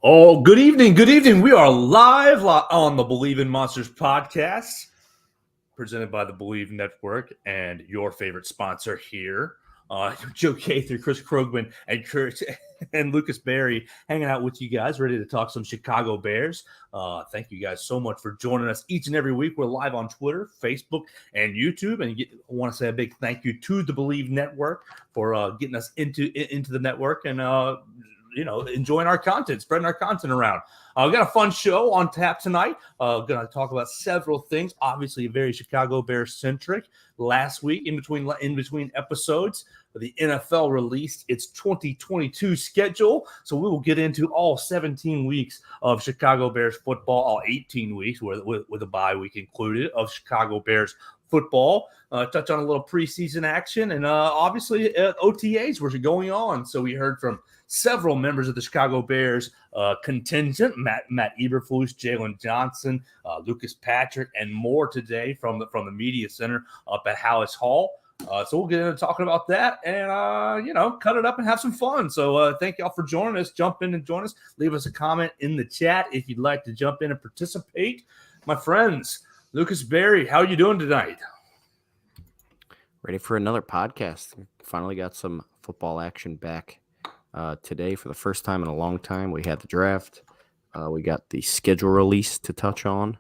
Oh, good evening. Good evening. We are live on the Believe in Monsters podcast, presented by the Believe Network and your favorite sponsor here. Joe Cather, Chris Krogman, and Kurt and Lucas Berry hanging out with you guys, ready to talk some Chicago Bears. Thank you guys so much for joining us each and every week. We're live on Twitter, Facebook, and YouTube. And I want to say a big thank you to the Believe Network for getting us into the network and enjoying our content, spreading our content around. We got a fun show on tap tonight. Going to talk about several things. Obviously, very Chicago Bears centric. Last week, in between episodes, the NFL released its 2022 schedule. So we will get into all 17 weeks of Chicago Bears football, all 18 weeks with a bye week included of Chicago Bears football. Touch on a little preseason action, and obviously OTAs were going on. So we heard from several members of the Chicago Bears contingent: Matt Eberflus, Jalen Johnson, Lucas Patrick, and more today from the media center up at Hallis Hall. So we'll get into talking about that and cut it up and have some fun. So thank y'all for joining us. Jump in and join us. Leave us a comment in the chat if you'd like to jump in and participate. My friends, Lucas Berry, how are you doing tonight? Ready for another podcast. Finally got some football action back today for the first time in a long time. We had the draft. We got the schedule release to touch on.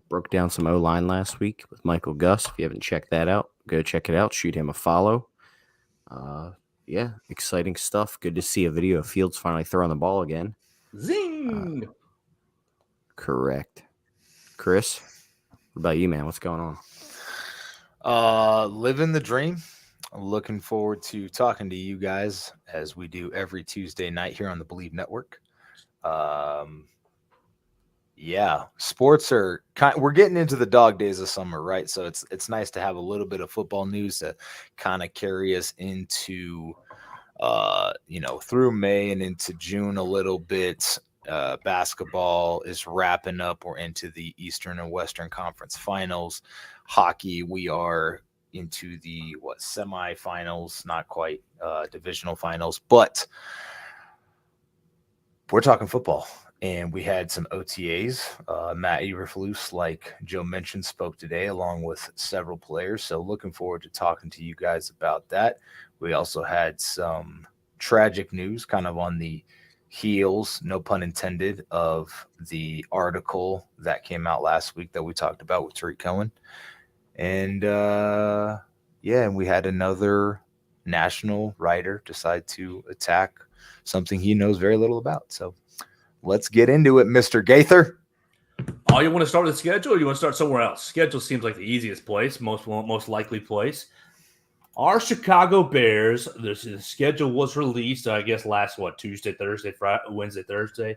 Broke down some O-line last week with Michael Gus. If you haven't checked that out, go check it out. Shoot him a follow. Exciting stuff. Good to see a video of Fields finally throwing the ball again. Zing! Correct. Chris, what about you, man? What's going on? Living the dream. I'm looking forward to talking to you guys as we do every Tuesday night here on the Believe Network. Sports are we're getting into the dog days of summer, right? So it's nice to have a little bit of football news to kind of carry us into through May and into June a little bit. Basketball is wrapping up. We're into the Eastern and Western Conference Finals. Hockey, we are into the semifinals, not quite divisional finals, but we're talking football. And we had some OTAs. Matt Eberflus, like Joe mentioned, spoke today along with several players. So looking forward to talking to you guys about that. We also had some tragic news kind of on the heels, no pun intended, of the article that came out last week that we talked about with Tarik Cohen. And and we had another national writer decide to attack something he knows very little about. So let's get into it, Mr. Gaither. Oh, you want to start with the schedule, or you want to start somewhere else? Schedule seems like the easiest place, most likely place. Our Chicago Bears, the schedule was released, I guess, last, Tuesday, Thursday, Friday, Wednesday, Thursday.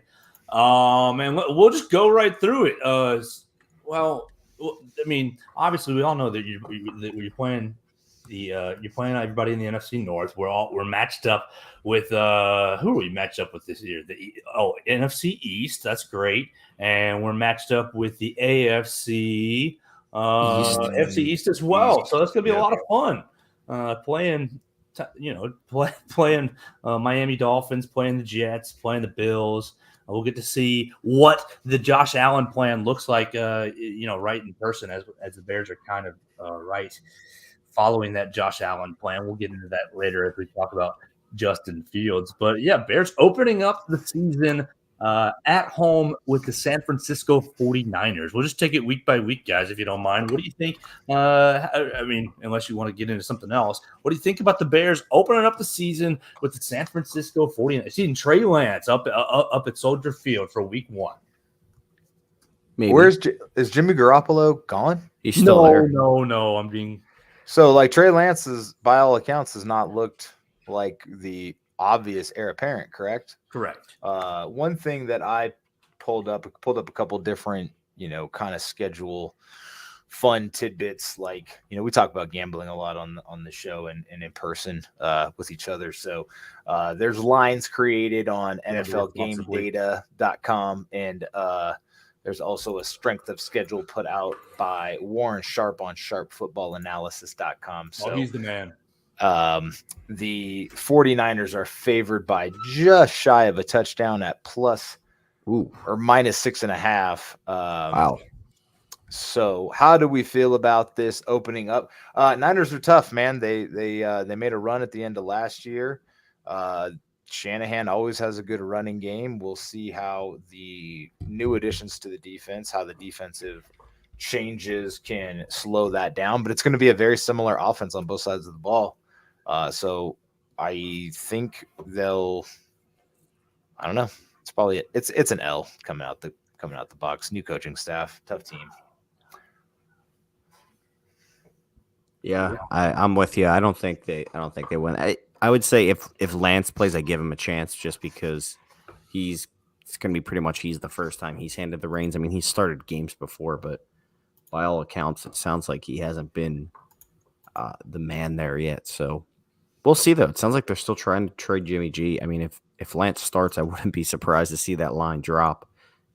And we'll just go right through it. Obviously, we all know that you're playing you're playing everybody in the NFC North. We're matched up with who are we matched up with this year? NFC East. That's great, and we're matched up with the AFC FC East as well. So that's gonna be a lot of fun. Playing Miami Dolphins, playing the Jets, playing the Bills. We'll get to see what the Josh Allen plan looks like, right in person as the Bears are kind of right following that Josh Allen plan. We'll get into that later as we talk about Justin Fields. But, yeah, Bears opening up the season at home with the San Francisco 49ers. We'll just take it week by week, guys, if you don't mind. What do you think? Unless you want to get into something else. What do you think about the Bears opening up the season with the San Francisco 49ers? Seeing Trey Lance up at Soldier Field for week one. Maybe. Is Jimmy Garoppolo gone? He's still there. No. I'm being – So, Trey Lance, by all accounts, has not looked like the obvious heir apparent, correct? Correct. One thing that I pulled up a couple different, kind of schedule fun tidbits. We talk about gambling a lot on the show and in person with each other. So there's lines created on NFLGameData.com, and there's also a strength of schedule put out by Warren Sharp on SharpFootballAnalysis.com. So he's the man. The 49ers are favored by just shy of a touchdown at plus or minus 6.5. Wow. So how do we feel about this opening up? Niners are tough, man. They made a run at the end of last year. Shanahan always has a good running game. We'll see how the new additions to the defense, how the defensive changes can slow that down. But it's going to be a very similar offense on both sides of the ball. So I think they'll. I don't know. It's probably it's an L coming out the box. New coaching staff, tough team. Yeah, I'm with you. I don't think they win. I would say if Lance plays, I give him a chance just because it's going to be pretty much he's the first time he's handed the reins. I mean, he's started games before, but by all accounts, it sounds like he hasn't been the man there yet. So we'll see, though. It sounds like they're still trying to trade Jimmy G. I mean, if Lance starts, I wouldn't be surprised to see that line drop.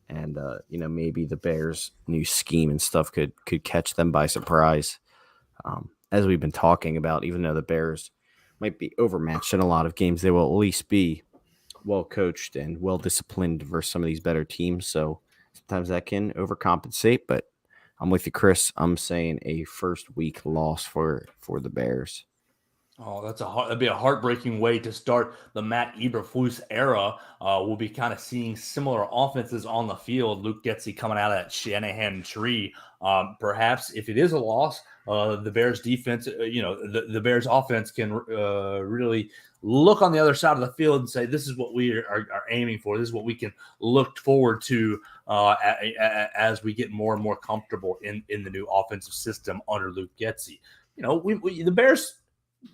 And, maybe the Bears' new scheme and stuff could catch them by surprise. As we've been talking about, even though the Bears might be overmatched in a lot of games, they will at least be well coached and well disciplined versus some of these better teams. So sometimes that can overcompensate. But I'm with you, Chris. I'm saying a first week loss for the Bears. Oh, that'd be a heartbreaking way to start the Matt Eberflus era. We'll be kind of seeing similar offenses on the field. Luke Getsy coming out of that Shanahan tree. Perhaps if it is a loss, the Bears defense, the Bears offense can really look on the other side of the field and say, this is what we are aiming for. This is what we can look forward to as we get more and more comfortable in the new offensive system under Luke Getsy. The Bears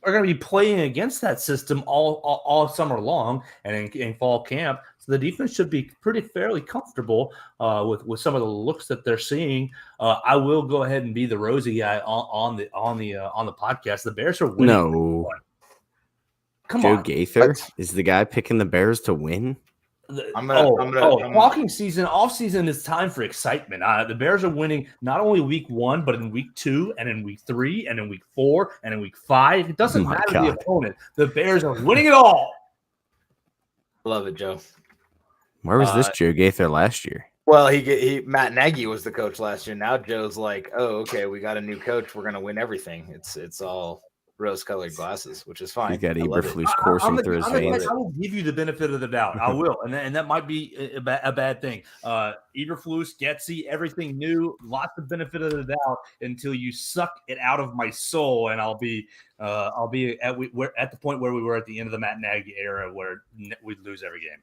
are going to be playing against that system all summer long and in fall camp. So the defense should be fairly comfortable with some of the looks that they're seeing. I will go ahead and be the rosy guy on the podcast. The Bears are winning. No, come Joe on. Gaither is the guy picking the Bears to win. Walking season, off season is time for excitement. The Bears are winning not only week 1, but in week 2 and in week 3 and in week 4 and in week 5. It doesn't matter the opponent. The Bears are winning it all. Love it, Joe. Where was this Joe Gaither last year? Well, Matt Nagy was the coach last year. Now Joe's like, oh, okay, we got a new coach. We're gonna win everything. It's all rose-colored glasses, which is fine. You got Eberflus coursing through his veins. I will give you the benefit of the doubt. I will, and that might be a bad thing. Eberflus, Getsy, everything new, lots of benefit of the doubt until you suck it out of my soul, and I'll be at the point where we were at the end of the Matt Nagy era, where we'd lose every game.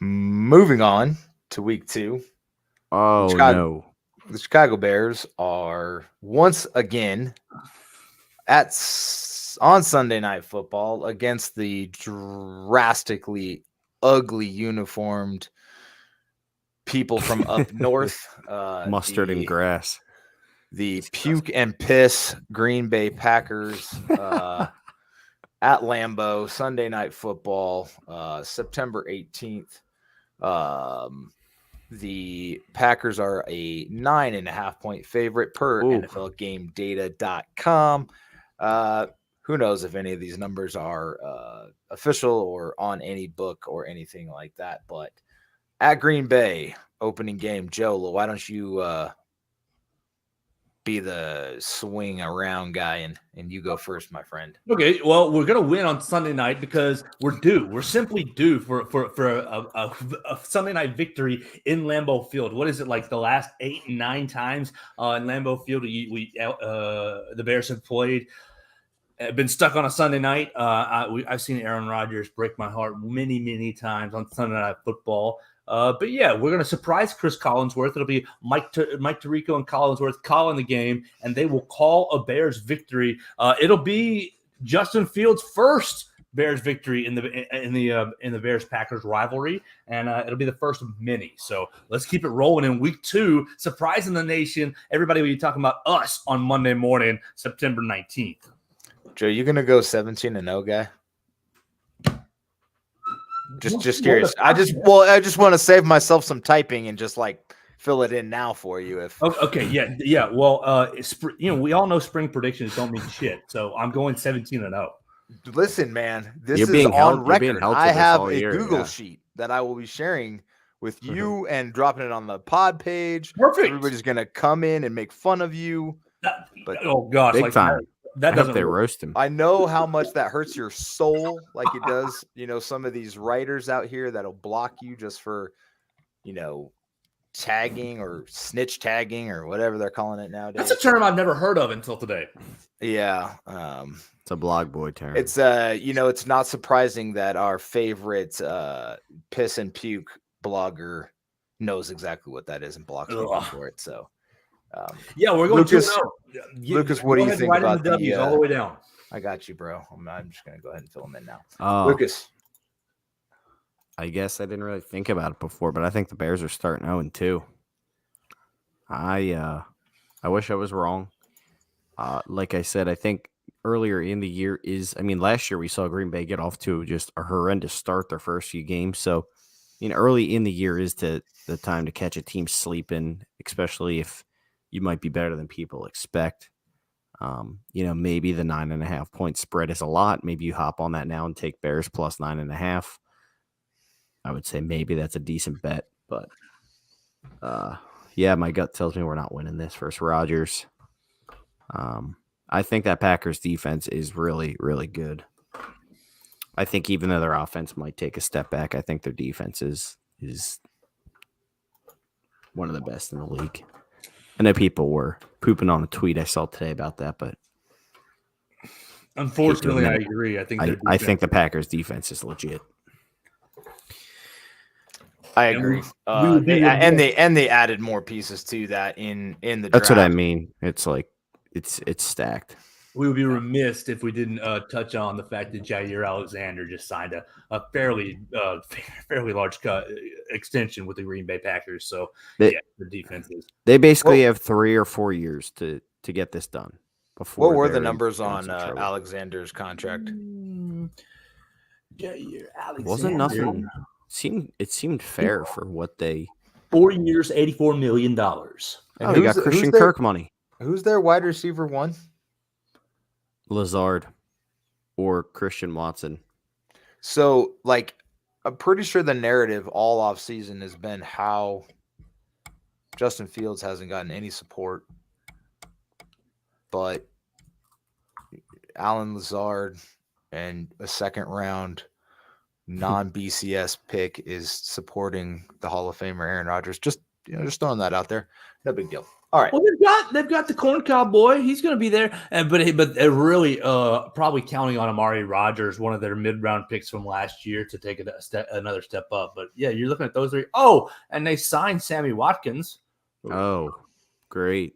Moving on to week 2. Oh no. The Chicago Bears are once again on Sunday Night Football against the drastically ugly uniformed people from up north. Mustard and grass. The puke and piss Green Bay Packers at Lambeau, Sunday Night Football, September 18th. The Packers are a 9.5-point favorite per NFLGameData.com. Who knows if any of these numbers are official or on any book or anything like that. But at Green Bay, opening game, Joe, why don't you be the swing around guy and you go first, my friend? Okay, well, we're gonna win on Sunday night because we're due. We're simply due for a Sunday night victory in Lambeau Field. What is it, like the last 8 and 9 times in Lambeau Field the Bears have played? Been stuck on a Sunday night. I've seen Aaron Rodgers break my heart many times on Sunday Night Football. But yeah, we're going to surprise Chris Collinsworth. It'll be Mike Tirico and Collinsworth calling the game, and they will call a Bears victory. It'll be Justin Fields' first Bears victory in the Bears Packers rivalry, and it'll be the first of many. So let's keep it rolling in week 2, surprising the nation. Everybody will be talking about us on Monday morning, September 19th. Joe, you gonna go 17-0, guy? Just curious. I just want to save myself some typing and just like fill it in now for you. If Okay, yeah. Well, we all know spring predictions don't mean shit. So I'm going 17-0. listen, man, this You're is being held- on you're being record. held to I this have all a year, Google yeah. sheet that I will be sharing with you and dropping it on the pod page. Perfect. Everybody's gonna come in and make fun of you. But Oh gosh, Big like time. that I hope doesn't they work. roast him. I know how much that hurts your soul, like it does, some of these writers out here that'll block you just for, tagging or snitch tagging or whatever they're calling it nowadays. That's a term I've never heard of until today. Yeah. It's a blog boy term. It's it's not surprising that our favorite piss and puke blogger knows exactly what that is and blocks people for it. So yeah, we're going Lucas, to Lucas, what do you think about the W's all the way down? I got you, bro. I'm just gonna go ahead and fill them in now. Lucas. I guess I didn't really think about it before, but I think the Bears are starting 0-2. I wish I was wrong. Like I said, I think earlier in the year last year we saw Green Bay get off to just a horrendous start their first few games. So, early in the year is the time to catch a team sleeping, especially if you might be better than people expect. Maybe the 9.5 point spread is a lot. Maybe you hop on that now and take Bears plus 9.5. I would say maybe that's a decent bet, but my gut tells me we're not winning this versus Rodgers. I think that Packers defense is really, really good. I think even though their offense might take a step back, I think their defense is one of the best in the league. I know people were pooping on a tweet I saw today about that, but unfortunately, I agree. I think the Packers defense is legit. I agree. They added more pieces to that in the draft. That's what I mean. It's like it's stacked. We would be remiss if we didn't touch on the fact that Jair Alexander just signed a fairly large extension with the Green Bay Packers. So the defense is. They basically have 3 or 4 years to get this done. What were the numbers on Alexander's contract? Jair Alexander wasn't nothing. It seemed fair for what they. 4 years, $84 million. Oh, they got Christian Kirk money. Who's their wide receiver one? Lazard or Christian Watson. So, I'm pretty sure the narrative all off season has been how Justin Fields hasn't gotten any support, but Alan Lazard and a second round non-BCS pick is supporting the Hall of Famer Aaron Rodgers. Just throwing that out there. No big deal. All right. Well, they've got the corn cowboy. He's going to be there, but they're really probably counting on Amari Rodgers, one of their mid-round picks from last year, to take another step up. But yeah, you're looking at those three. Oh, and they signed Sammy Watkins. Oh, great!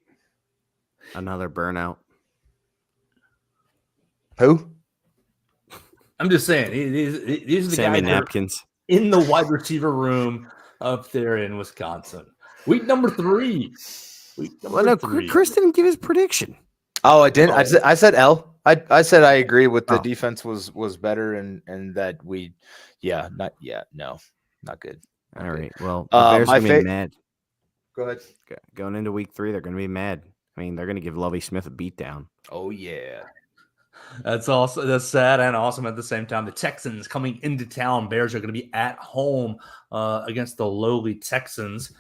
Another burnout. Who? I'm just saying, these are the Sammy guys Napkins in the wide receiver room up there in Wisconsin. Week number 3. Chris didn't give his prediction. Oh, I didn't. I said L. I said I agree with the defense was better and that not good. All right. Well, the Bears are going to be mad. Go ahead. Going into week 3, they're going to be mad. I mean, they're going to give Lovie Smith a beatdown. Oh yeah. That's sad and awesome at the same time. The Texans coming into town. Bears are going to be at home against the lowly Texans.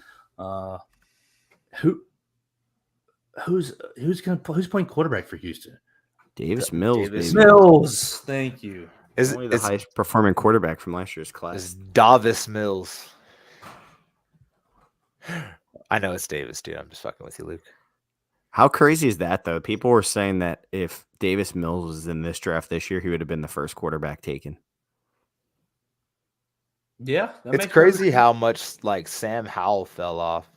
Who's playing quarterback for Houston? Davis Mills. Mills. Thank you. Is only the highest performing quarterback from last year's class. Is Davis Mills. I know it's Davis, dude. I'm just fucking with you, Luke. How crazy is that, though? People were saying that if Davis Mills was in this draft this year, he would have been the first quarterback taken. Yeah. It's crazy how much Sam Howell fell off.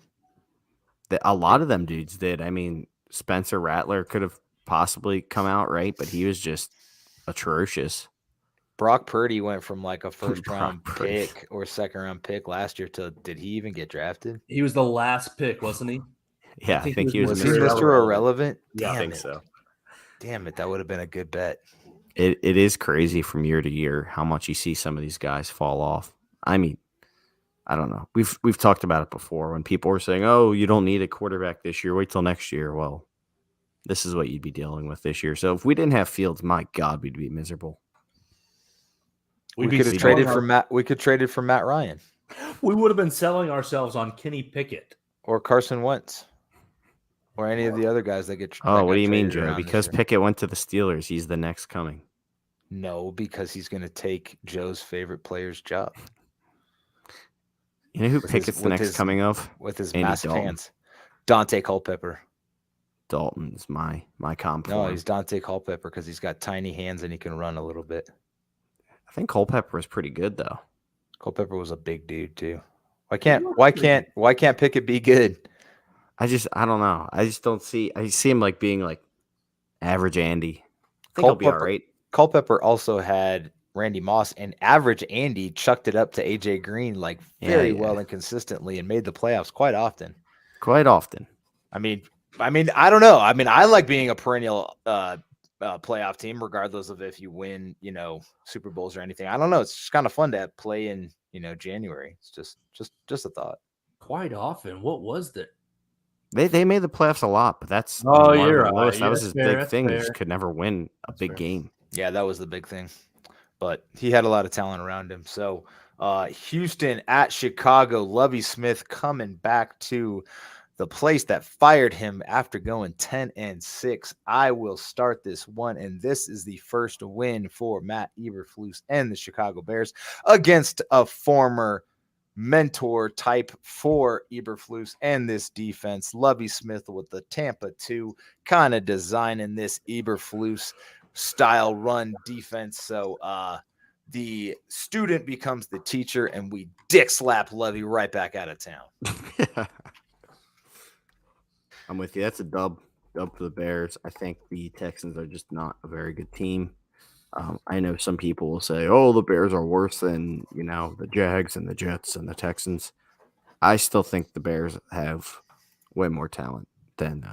A lot of them dudes did. I mean, Spencer Rattler could have possibly come out, right? But he was just atrocious. Brock Purdy went from a first-round pick or second-round pick last year to, did he even get drafted? He was the last pick, wasn't he? Yeah, I think he was Mr. Irrelevant? Yeah, I think so. Damn it, that would have been a good bet. It is crazy from year to year how much you see some of these guys fall off. I mean, I don't know. We've talked about it before when people were saying, "Oh, you don't need a quarterback this year. Wait till next year." Well, this is what you'd be dealing with this year. So if we didn't have Fields, my God, we'd be miserable. We could have traded for Matt. We could traded for Matt Ryan. We would have been selling ourselves on Kenny Pickett or Carson Wentz or any of the other guys that get. Oh, what do you mean, Joe? Because Pickett went to the Steelers, he's the next coming. No, because he's going to take Joe's favorite player's job. You know who Pickett's the next coming of? With his massive hands. Dante Culpepper. Dalton's my comp. No, he's Dante Culpepper because he's got tiny hands and he can run a little bit. I think Culpepper is pretty good though. Culpepper was a big dude too. Why can't Pickett be good? I don't know. I see him like being like average Andy. I think he'll be all right. Culpepper also had Randy Moss, and average Andy chucked it up to AJ Green like very well and consistently and made the playoffs quite often. I mean, I don't know. I mean, I like being a perennial playoff team, regardless of if you win, Super Bowls or anything. I don't know. It's just kind of fun to play in, January. It's just a thought. Quite often. What was that? They made the playoffs a lot, but that's you're right. That was his big thing. He just could never win a big game. Yeah, that was the big thing. But he had a lot of talent around him. So Houston at Chicago, Lovie Smith coming back to the place that fired him after going 10-6. I will start this one, and this is the first win for Matt Eberflus and the Chicago Bears against a former mentor type for Eberflus and this defense. Lovie Smith with the Tampa 2, kind of designing this Eberflus style run defense. So the student becomes the teacher, and we dick slap Lovie right back out of town. I'm with you. That's a dub for the Bears. I think the Texans are just not a very good team. I know some people will say, "Oh, the Bears are worse than the Jags and the Jets and the Texans." I still think the Bears have way more talent than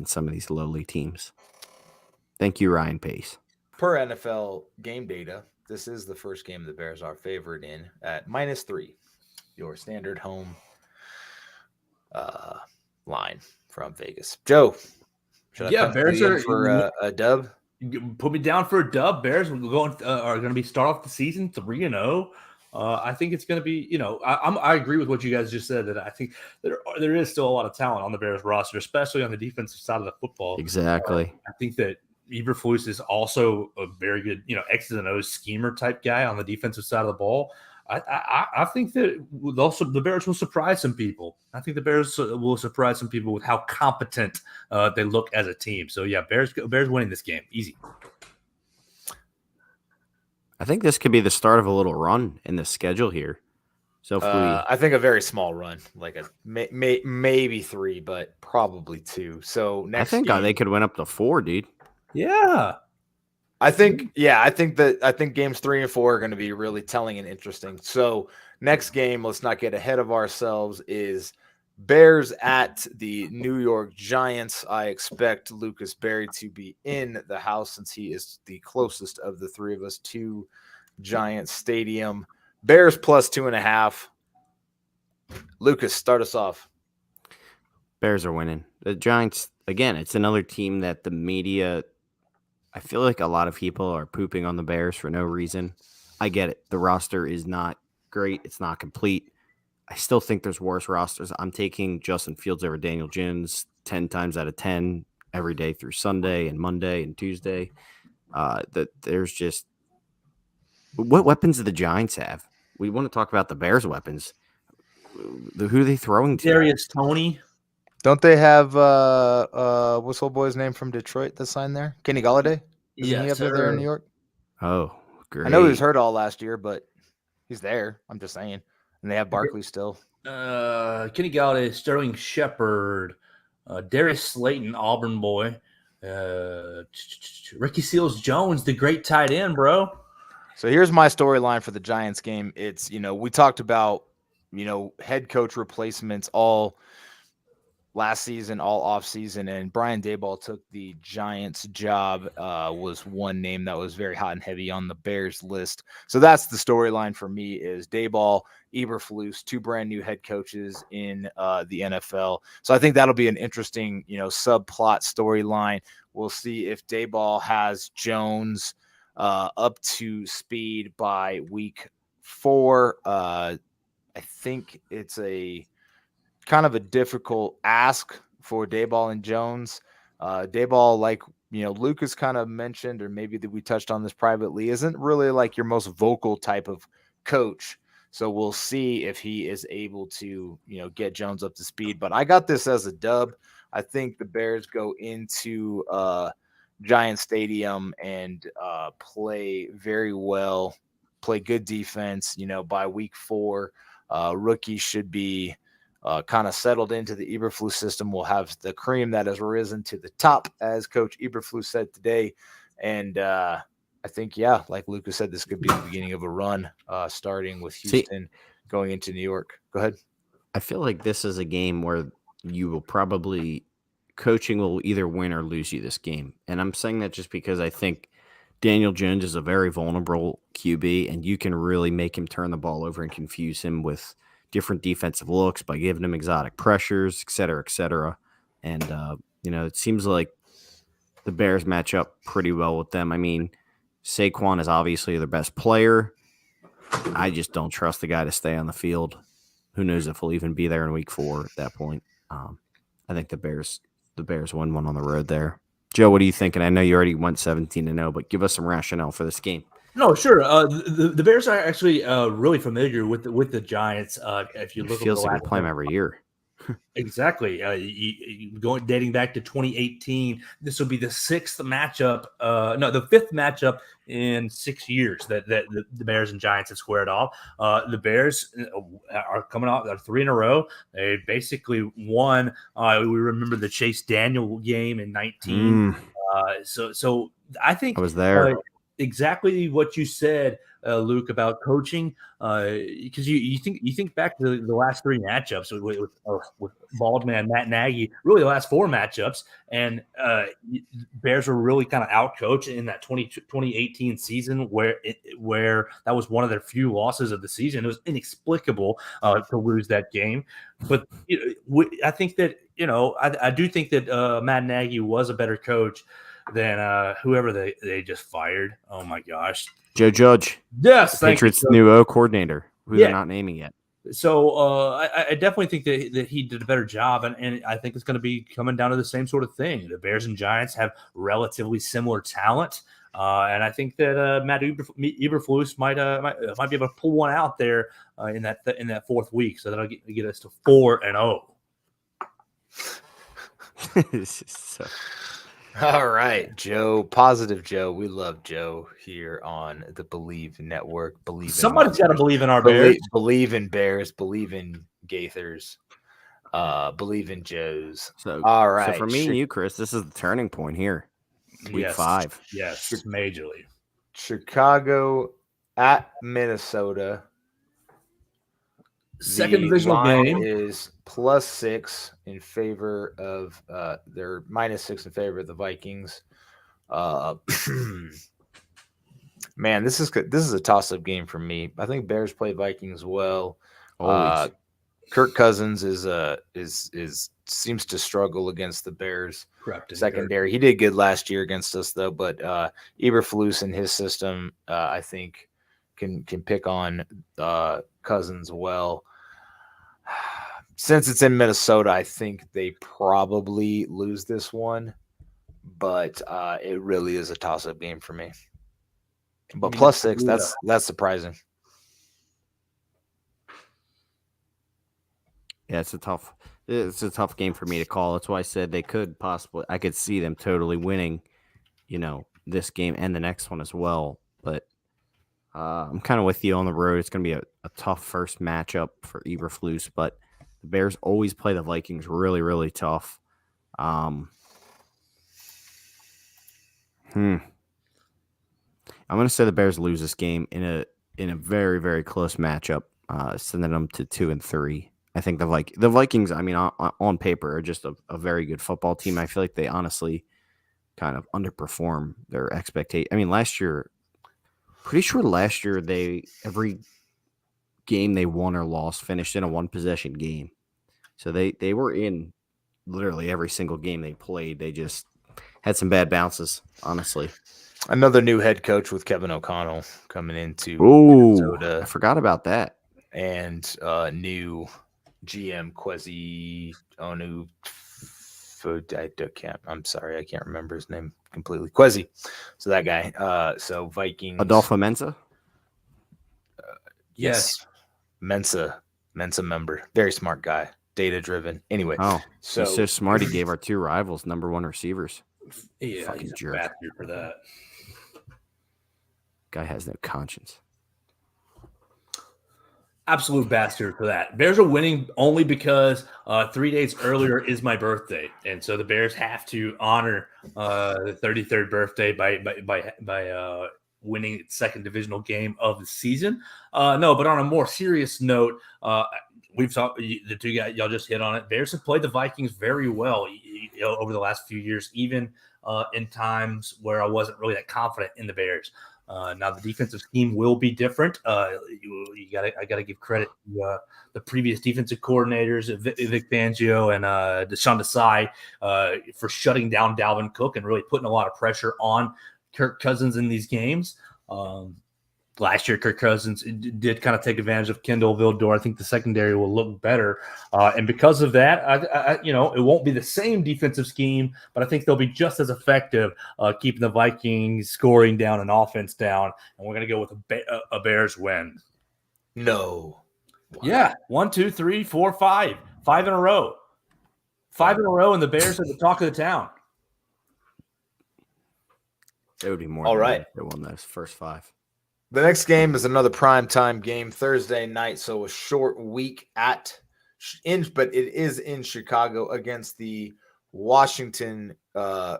some of these lowly teams. Thank you, Ryan Pace. Per NFL game data, this is the first game the Bears are favored in at -3. Your standard home line from Vegas. Joe, Bears are for a dub. Put me down for a dub. Bears are going to start off the season 3-0. I think it's going to be, I agree with what you guys just said, that I think there is still a lot of talent on the Bears roster, especially on the defensive side of the football. Exactly. I think that Eberflus is also a very good, X's and O's schemer type guy on the defensive side of the ball. I think that the Bears will surprise some people. I think the Bears will surprise some people with how competent they look as a team. So, yeah, Bears winning this game. Easy. I think this could be the start of a little run in the schedule here. So, if I think a very small run, like a maybe 3, but probably 2. So next, I think they could win up to 4, dude. Yeah. I think games 3 and 4 are going to be really telling and interesting. So next game, let's not get ahead of ourselves, is Bears at the New York Giants. I expect Lucas Berry to be in the house since he is the closest of the three of us to Giants Stadium. Bears plus 2.5. Lucas, start us off. Bears are winning. The Giants, again, it's another team that the media, I feel like a lot of people are pooping on the Bears for no reason. I get it. The roster is not great. It's not complete. I still think there's worse rosters. I'm taking Justin Fields over Daniel Jones 10 times out of 10 every day through Sunday and Monday and Tuesday. There's just – what weapons do the Giants have? We want to talk about the Bears' weapons. Who are they throwing to? Darius Toney. Don't they have what's old boy's name from Detroit that signed there? Kenny Golladay? Isn't he up there in New York? Oh, great. I know he was hurt all last year, but he's there. I'm just saying. And they have Barkley still. Kenny Golladay, Sterling Shepard, Darius Slayton, Auburn boy, Ricky Seals-Jones, the great tight end, bro. So here's my storyline for the Giants game. It's, we talked about, head coach replacements all last season, all off season, and Brian Daboll took the Giants job. Was one name that was very hot and heavy on the Bears list. So that's the storyline for me: is Daboll, Eberflus, two brand new head coaches in the NFL. So I think that'll be an interesting, subplot storyline. We'll see if Daboll has Jones up to speed by week 4. I think it's a kind of a difficult ask for Daboll and Jones. Daboll, like Lucas kind of mentioned, or maybe that we touched on this privately, isn't really like your most vocal type of coach. So we'll see if he is able to, get Jones up to speed. But I got this as a dub. I think the Bears go into Giant Stadium and play very well, play good defense. By week 4, rookies should be kind of settled into the Eberflus system. We'll have the cream that has risen to the top, as Coach Eberflus said today. And I think, like Lucas said, this could be the beginning of a run, starting with Houston, going into New York. Go ahead. I feel like this is a game where you will probably coaching will either win or lose you this game. And I'm saying that just because I think Daniel Jones is a very vulnerable QB, and you can really make him turn the ball over and confuse him with different defensive looks by giving him exotic pressures, et cetera, et cetera. And, it seems like the Bears match up pretty well with them. I mean, Saquon is obviously their best player. I just don't trust the guy to stay on the field. Who knows if he'll even be there in week 4 at that point. I think the Bears win one on the road there. Joe, what are you thinking? I know you already went 17-0, but give us some rationale for this game. No, sure. The Bears are actually really familiar with the Giants. If you look, it feels like we play them every year. Exactly. Dating back to 2018, this will be the 5th matchup in 6 years that the Bears and Giants have squared off. The Bears are coming off 3 in a row. They basically won. We remember the Chase Daniel game in 19. So I think I was there. Exactly what you said, Luke, about coaching, because you think back to the last 3 matchups with bald man Matt Nagy, really the last 4 matchups, and Bears were really kind of outcoached in that 2018 season where that was one of their few losses of the season. It was inexplicable to lose that game, but I think that I do think that Matt Nagy was a better coach than whoever they just fired. Oh my gosh, Joe Judge. Yes, the Patriots' new O coordinator, who they're not naming yet. So I definitely think that he did a better job, and I think it's going to be coming down to the same sort of thing. The Bears and Giants have relatively similar talent, and I think that Matt Eberflus might be able to pull one out there in that 4th week, so that'll get us to 4-0. This is so. All right, Joe. Positive Joe. We love Joe here on the Believe Network. Somebody's got to believe in our Bears. Believe in Bears. Believe in Gaithers. Believe in Joes. So, all right. So for me and you, Chris, this is the turning point here. Week 5. Yes, majorly. Chicago at Minnesota. Second divisional game is +6 in favor of they're -6 in favor of the Vikings. Man, this is a toss-up game for me. I think Bears play Vikings well. Always. Kirk Cousins seems to struggle against the Bears secondary. He did good last year against us though, but Eberflus in his system, I think can pick on Cousins well. Since it's in Minnesota, I think they probably lose this one, but it really is a toss-up game for me. But +6, that's surprising. Yeah, it's a tough game for me to call. That's why I said I could see them totally winning, this game and the next one as well. But I'm kind of with you on the road. It's going to be a tough first matchup for Eberflus, but the Bears always play the Vikings really, really tough. I'm going to say the Bears lose this game in a very, very close matchup, sending them to 2-3. I think the Vikings, I mean, on paper, are just a very good football team. I feel like they honestly kind of underperform their expectation. I mean, pretty sure last year every game they won or lost finished in a one possession game. So they were in literally every single game they played. They just had some bad bounces, honestly. Another new head coach with Kevin O'Connell coming into Oh, Minnesota, I forgot about that. and new GM Kwesi Onu. I'm sorry, I can't remember his name completely. Kwesi, so that guy. So Vikings. Adolfo Mensa. Yes, Mensa member, very smart guy, data driven. Anyway, Oh, so he's so smart. He gave our two rivals #1 receivers. Yeah, Fucking he's a jerk. bastard for that. Guy has no conscience. Absolute bastard for that. Bears are winning only because 3 days earlier is my birthday, and so the Bears have to honor the 33rd birthday by winning its second divisional game of the season. No, but on a more serious note, we've talked. The two guys y'all just hit on it. Bears have played the Vikings very well over the last few years, even in times where I wasn't really that confident in the Bears. Now the defensive scheme will be different. I gotta give credit to the previous defensive coordinators, Vic Fangio and Deshaun Desai, for shutting down Dalvin Cook and really putting a lot of pressure on Kirk Cousins in these games. Last year, Kirk Cousins did kind of take advantage of Kendall Vildor. I think the secondary will look better. And because of that, it won't be the same defensive scheme, but I think they'll be just as effective keeping the Vikings scoring down and offense down. And we're going to go with a Bears win. No. Wow. Yeah. 1, 2, 3, 4, 5. 5 in a row. 5 in a row, and the Bears are the talk of the town. It would be more. All right. They won those first 5. The next game is another primetime game Thursday night, so a short week but it is in Chicago against the Washington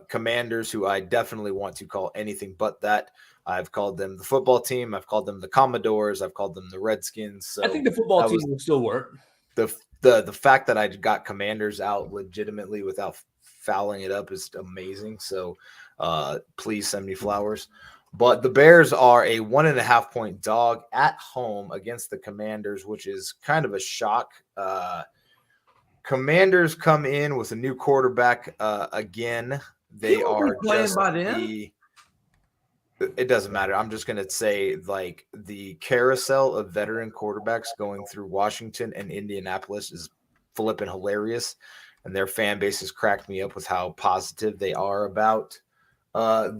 Commanders, who I definitely want to call anything but that. I've called them the football team. I've called them the Commodores. I've called them the Redskins. So I think the football team will still work. The fact that I got Commanders out legitimately without fouling it up is amazing. So please send me flowers. But the Bears are a 1.5 point dog at home against the Commanders, which is kind of a shock. Commanders come in with a new quarterback again. They are just it doesn't matter. I'm just going to say, like, the carousel of veteran quarterbacks going through Washington and Indianapolis is flipping hilarious. And their fan base has cracked me up with how positive they are about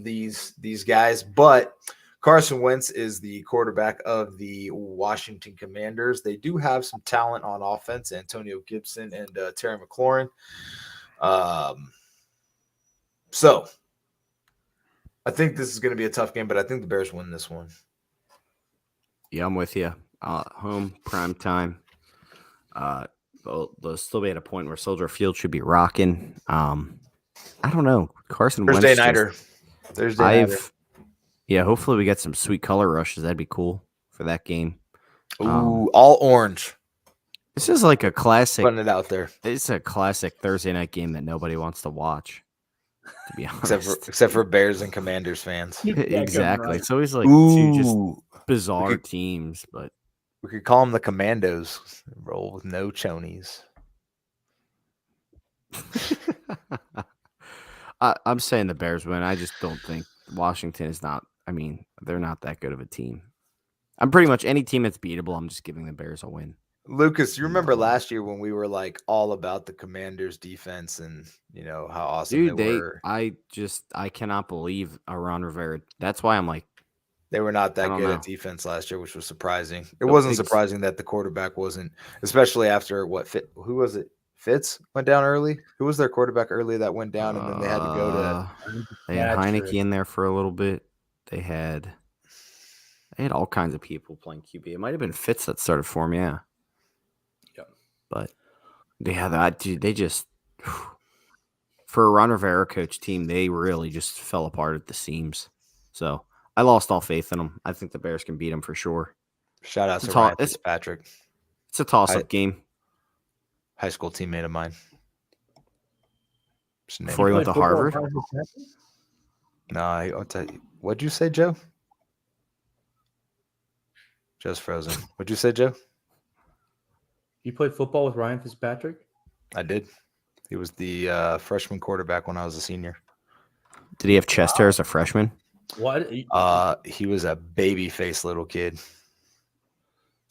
these guys. But Carson Wentz is the quarterback of the Washington Commanders. They do have some talent on offense, Antonio Gibson and Terry McLaurin. So I think this is going to be a tough game, but I think the Bears win this one. Yeah, I'm with you. Home, prime time. They'll still be at a point where Soldier Field should be rocking. I don't know. Carson Thursday Wentz. nighter. Yeah, hopefully we get some sweet color rushes. That'd be cool for that game. Ooh, all orange. This is like a classic. Putting it out there. It's a classic Thursday night game that nobody wants to watch, to be honest. Except for Bears and Commanders fans. Exactly. It's always like two just bizarre teams, but we could call them the Commandos. Roll with no chonies. I'm saying the Bears win. I just don't think Washington is not. I mean, they're not that good of a team. I'm pretty much any team that's beatable. I'm just giving the Bears a win. Lucas, you remember last year when we were like all about the Commanders defense and how awesome they were. I cannot believe Ron Rivera. That's why I'm like, they were not that good at defense last year, which was surprising. It wasn't surprising that the quarterback wasn't, especially after who was it? Fitz went down early. Who was their quarterback early that went down, and then they had to go to. They had Heineke in there for a little bit. They had all kinds of people playing QB. It might have been Fitz that started for him, yeah. Yep. But they just for a Ron Rivera coach team, they really just fell apart at the seams. So I lost all faith in them. I think the Bears can beat them for sure. Shout out to Ryan Fitzpatrick. It's a toss-up game. High school teammate of mine. Before he went to Harvard? No, I'll tell you. What'd you say, Joe? Joe's frozen. What'd you say, Joe? You played football with Ryan Fitzpatrick? I did. He was the freshman quarterback when I was a senior. Did he have chest hair as a freshman? What? He was a baby-faced little kid.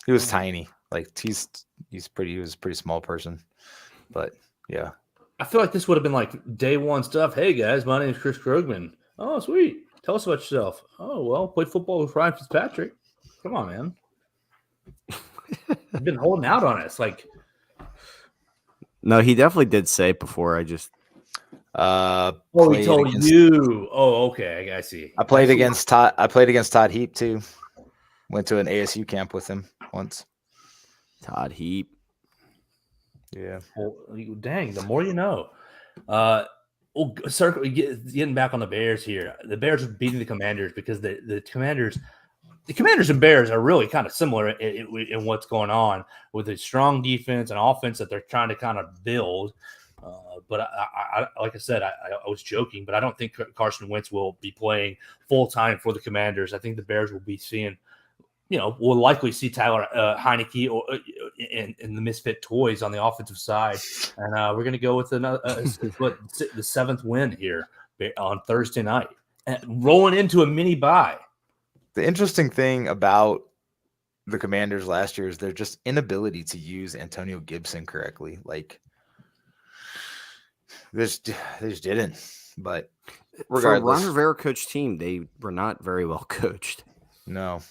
He was tiny. Like he was a pretty small person. But yeah. I feel like this would have been like day one stuff. Hey guys, my name is Chris Krogman. Oh, sweet. Tell us about yourself. Oh, well, played football with Ryan Fitzpatrick. Come on, man. You've been holding out on us. Like, no, he definitely did say it before. he told you. Oh, okay. I see. I played against Todd. I played against Todd Heap too. Went to an ASU camp with him once. Todd Heap. Yeah. Well, dang, the more you know. Getting back on the Bears here. The Bears are beating the Commanders because the Commanders and Bears are really kind of similar in what's going on with a strong defense and offense that they're trying to kind of build. But I like I said, I was joking, but I don't think Carson Wentz will be playing full time for the Commanders. I think the Bears will be seeing, we'll likely see Tyler Heineke or in the Misfit Toys on the offensive side, and we're going to go with the seventh win here on Thursday night, and rolling into a mini bye. The interesting thing about the Commanders last year is their just inability to use Antonio Gibson correctly. Like they just didn't. But regardless, for a Ron Rivera coached team, they were not very well coached. No.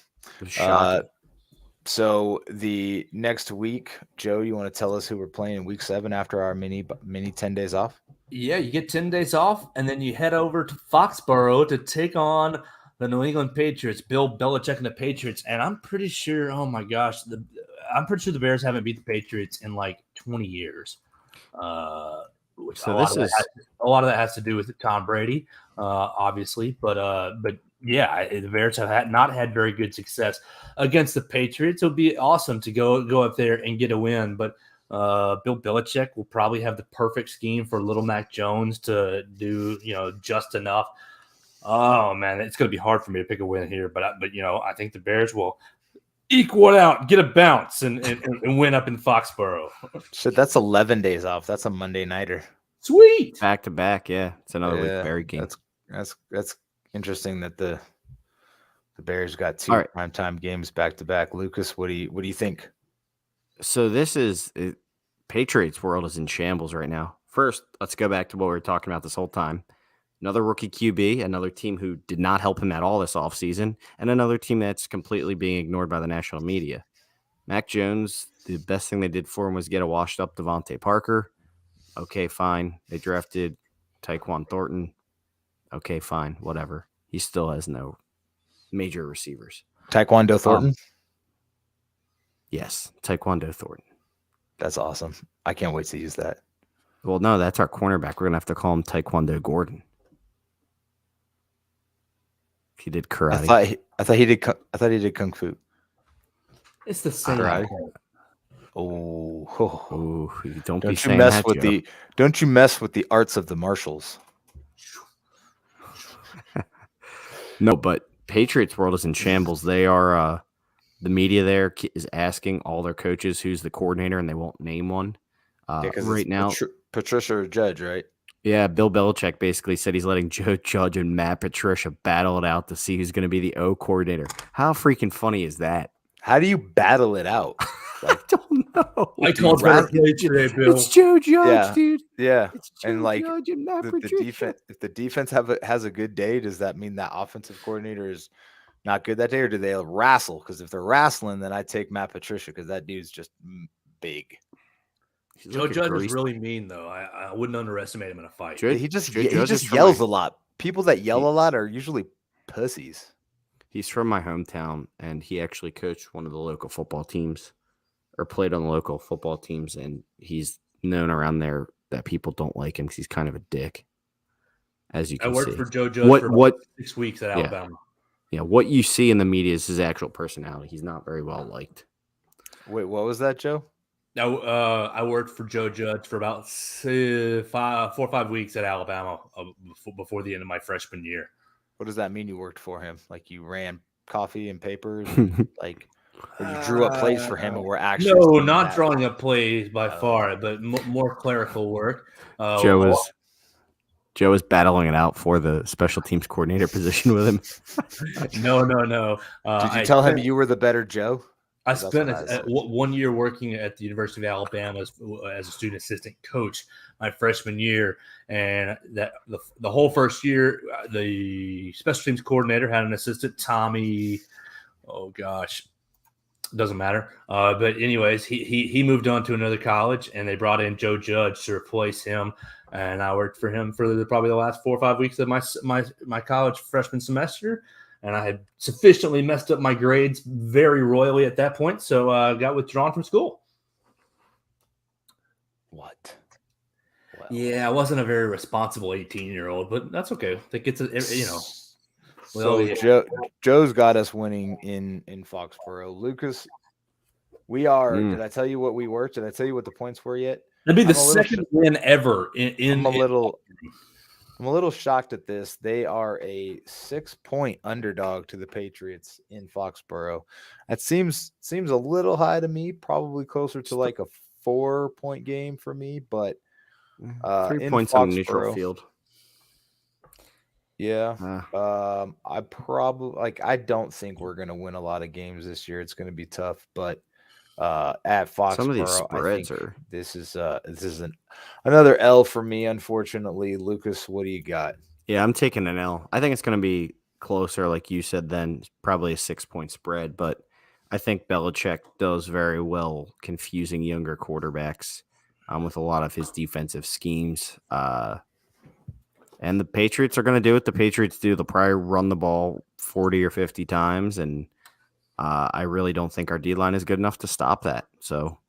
It was shocking. So the next week, Joe, you want to tell us who we're playing in week 7 after our mini 10 days off? Yeah, you get 10 days off, and then you head over to Foxborough to take on the New England Patriots, Bill Belichick and the Patriots. And I'm pretty sure, oh my gosh, I'm pretty sure the Bears haven't beat the Patriots in like 20 years. A lot of that has to do with Tom Brady, obviously, but yeah, the Bears have not had very good success against the Patriots. It'll be awesome to go up there and get a win, but Bill Belichick will probably have the perfect scheme for little Mac Jones to do, just enough. Oh man, it's going to be hard for me to pick a win here, but I think the Bears will equal it out, get a bounce, and win up in Foxborough. So that's 11 days off. That's a Monday nighter. Sweet. Back to back, yeah. It's another week Bear game. That's interesting that the Bears got 2 primetime games back to back. Lucas, what do you think? So this is Patriots world is in shambles right now. First, let's go back to what we were talking about this whole time. Another rookie QB, another team who did not help him at all this offseason, and another team that's completely being ignored by the national media. Mac Jones, the best thing they did for him was get a washed-up Devontae Parker. Okay, fine. They drafted Tyquan Thornton. Okay, fine, whatever. He still has no major receivers. Taekwondo Thornton? Yes, Taekwondo Thornton. That's awesome. I can't wait to use that. Well, no, that's our cornerback. We're going to have to call him Taekwondo Gordon. He did karate. I thought he did kung fu. It's the same. Karate. Don't you mess with Joe. Don't you mess with the arts of the martials. No, but Patriots world is in shambles. They are the media there is asking all their coaches who's the coordinator, and they won't name one. Right now, Patricia or Judge, right? Yeah, Bill Belichick basically said he's letting Joe Judge and Matt Patricia battle it out to see who's going to be the O coordinator. How freaking funny is that? How do you battle it out? I don't know. I called for play today, Bill. It's Joe Judge, dude. Yeah, it's Joe Judge and Matt Patricia. Defense. If the defense has a good day, does that mean that offensive coordinator is not good that day, or do they wrestle? Because if they're wrestling, then I take Matt Patricia because that dude's just big. Joe Judge is really mean, though. I wouldn't underestimate him in a fight. He just yells a lot. People that yell a lot are usually pussies. He's from my hometown, and he actually coached one of the local football teams, or played on the local football teams, and he's known around there that people don't like him because he's kind of a dick. As you can see, I worked for Joe Judge for 6 weeks at Alabama. Yeah, what you see in the media is his actual personality. He's not very well liked. Wait, what was that, Joe? I worked for Joe Judge for about 4 or 5 weeks at Alabama before the end of my freshman year. What does that mean? You worked for him? Like you ran coffee and papers, and like, or you drew up plays for him, and were actually No, seeing not that? drawing up plays by Oh, far, but more clerical work. Joe was battling it out for the special teams coordinator position with him. No. Did you tell him you were the better Joe? I spent 1 year working at the University of Alabama as a student assistant coach my freshman year, and that the whole first year, the special teams coordinator had an assistant, Tommy. Oh gosh, doesn't matter. But anyways, he moved on to another college, and they brought in Joe Judge to replace him. And I worked for him for probably the last 4 or 5 weeks of my college freshman semester. And I had sufficiently messed up my grades very royally at that point, so I got withdrawn from school. What? Well, yeah, I wasn't a very responsible 18-year-old, but that's okay. I think it's So Joe's got us winning in Foxborough. Lucas, we are. Did I tell you what we were? Did I tell you what the points were yet? That'd be the second win ever. I'm a little shocked at this. They are a 6-point underdog to the Patriots in Foxborough. That seems a little high to me. Probably closer to like a 4-point game for me, but 3 points on neutral field. Yeah. I don't think we're gonna win a lot of games this year. It's gonna be tough, but at Foxborough, some of these spreads this is another L for me, unfortunately. Lucas, what do you got? Yeah, I'm taking an L. I think it's going to be closer, like you said, than probably a 6-point spread, but I think Belichick does very well confusing younger quarterbacks with a lot of his defensive schemes. And the Patriots are going to do what the Patriots do. They'll probably run the ball 40 or 50 times, and I really don't think our D-line is good enough to stop that. So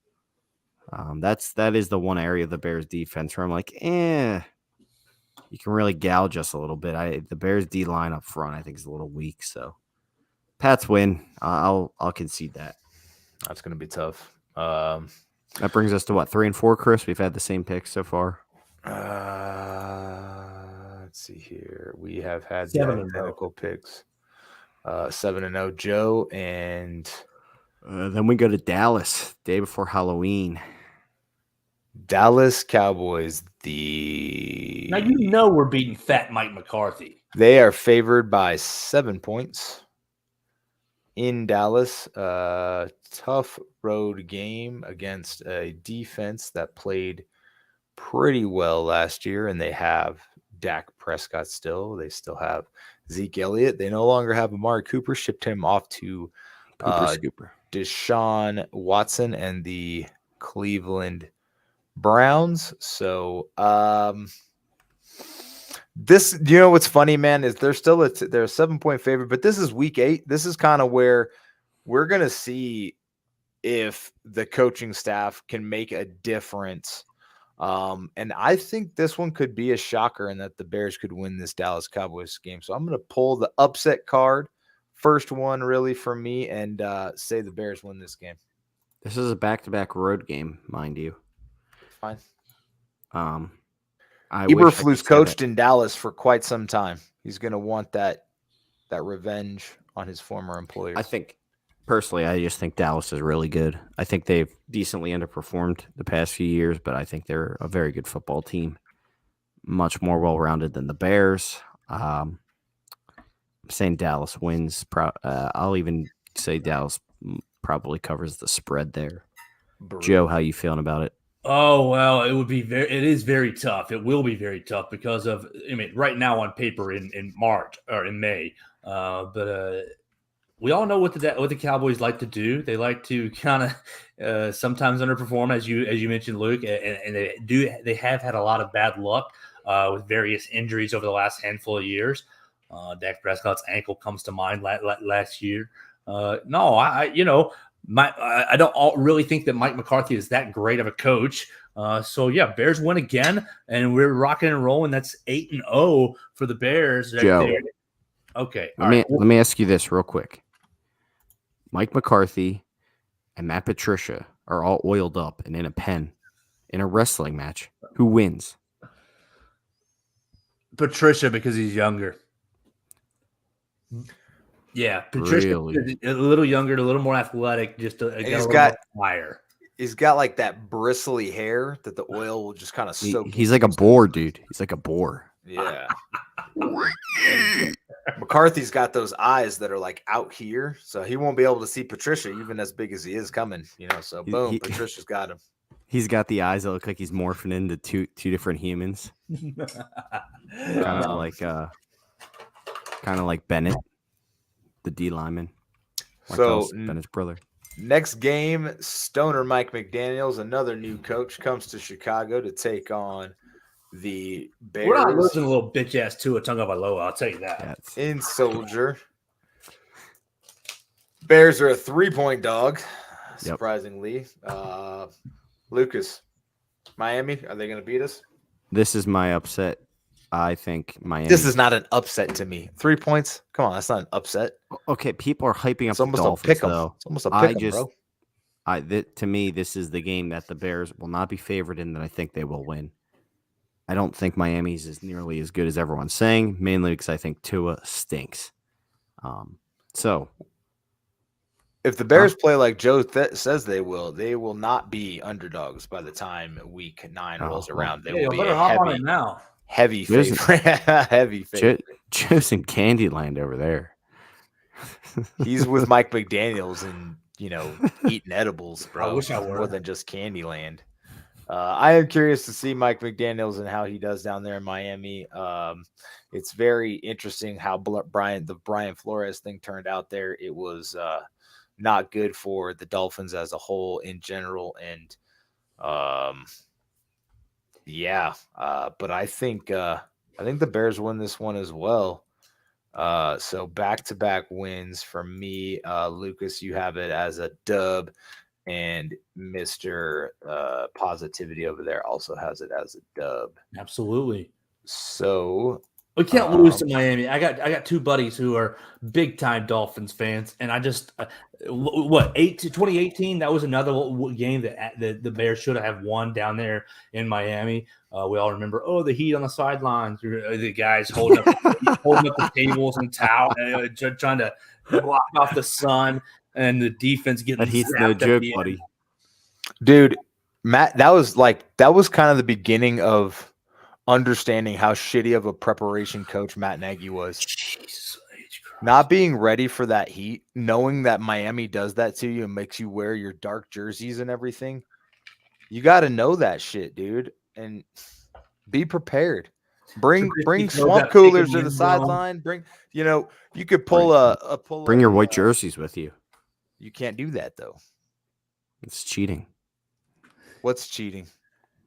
that is the one area of the Bears defense where I'm like, you can really gouge us a little bit. The Bears D-line up front, I think, is a little weak. So Pats win. I'll concede that. That's going to be tough. That brings us to what, 3 and 4, Chris? We've had the same picks so far. Let's see here. We have had the identical picks. 7-0 Joe, and then we go to Dallas day before Halloween. Dallas Cowboys. Now we're beating Fat Mike McCarthy. They are favored by 7 points in Dallas. Tough road game against a defense that played pretty well last year, and they have Dak Prescott still. They still have Zeke Elliott. They no longer have Amari Cooper. Shipped him off to Deshaun Watson and the Cleveland Browns. So this, what's funny, man, is they're still they're a 7-point favorite, but this is week 8. This is kind of where we're gonna see if the coaching staff can make a difference. And I think this one could be a shocker and that the Bears could win this Dallas Cowboys game. So I'm going to pull the upset card, first one really for me, and say the Bears win this game. This is a back-to-back road game, mind you. Fine. Eberflus coached in Dallas for quite some time. He's going to want that revenge on his former employers. I think, personally, I just think Dallas is really good. I think they've decently underperformed the past few years, but I think they're a very good football team. Much more well-rounded than the Bears. I'm saying Dallas wins. I'll even say Dallas probably covers the spread there. Joe, how you feeling about it? Oh, well, it is very tough. It will be very tough because of, right now on paper in March or in May, but we all know what the Cowboys like to do. They like to kind of sometimes underperform, as you mentioned, Luke, and they have had a lot of bad luck with various injuries over the last handful of years. Dak Prescott's ankle comes to mind last year. I don't really think that Mike McCarthy is that great of a coach. So yeah, Bears win again, and we're rocking and rolling. That's 8-0 for the Bears. Joe. Okay. Let me ask you this real quick. Mike McCarthy and Matt Patricia are all oiled up and in a pen in a wrestling match, who wins? Patricia, because he's younger. Yeah, Patricia Really? is a little younger, a little more athletic, just got a little more fire. He's got like that bristly hair that the oil will just kind of soak He's like a into. boar, dude. He's like a boar. Yeah. McCarthy's got those eyes that are like out here, so he won't be able to see Patricia, even as big as he is coming. So boom, Patricia's got him. He's got the eyes that look like he's morphing into two different humans, kind of like Bennett, the D lineman. So Bennett's brother. Next game, Stoner Mike McDaniels, another new coach, comes to Chicago to take on the Bears. We're not losing a little bitch ass to a Tagovailoa, I'll tell you that. In Soldier. Bears are a 3-point dog, surprisingly. Lucas, Miami, are they going to beat us? This is my upset. I think Miami. This is not an upset to me. 3 points? Come on, that's not an upset. Okay, people are hyping up the Dolphins, though. It's almost a pick 'em, bro. To me, this is the game that the Bears will not be favored in, that I think they will win. I don't think Miami's is nearly as good as everyone's saying, mainly because I think Tua stinks. So, if the Bears play like Joe says they will not be underdogs by the time week 9 rolls around. They will be a heavy favorite. Heavy favorite. Joe's in Candyland over there. He's with Mike McDaniels and, eating edibles, bro. I wish I were. More than just Candyland. I am curious to see Mike McDaniels and how he does down there in Miami. It's very interesting how the Brian Flores thing turned out there. It was not good for the Dolphins as a whole in general. And but I think the Bears win this one as well. So back-to-back wins for me. Lucas, you have it as a dub, and Mr. Positivity over there also has it as a dub. Absolutely. So we can't lose to Miami. I got two buddies who are big-time Dolphins fans, and I just 2018, that was another game that the Bears should have won down there in Miami. We all remember, the heat on the sidelines, the guys holding up the tables and towel, trying to block off the sun, and the defense getting that heat's no joke, buddy. Dude, Matt, that was kind of the beginning of understanding how shitty of a preparation coach Matt Nagy was. Jeez, not being ready for that heat, knowing that Miami does that to you and makes you wear your dark jerseys and everything. You got to know that shit, dude, and be prepared. Bring swamp coolers to the sideline. You could pull bring your white jerseys with you. You can't do that though. It's cheating. What's cheating?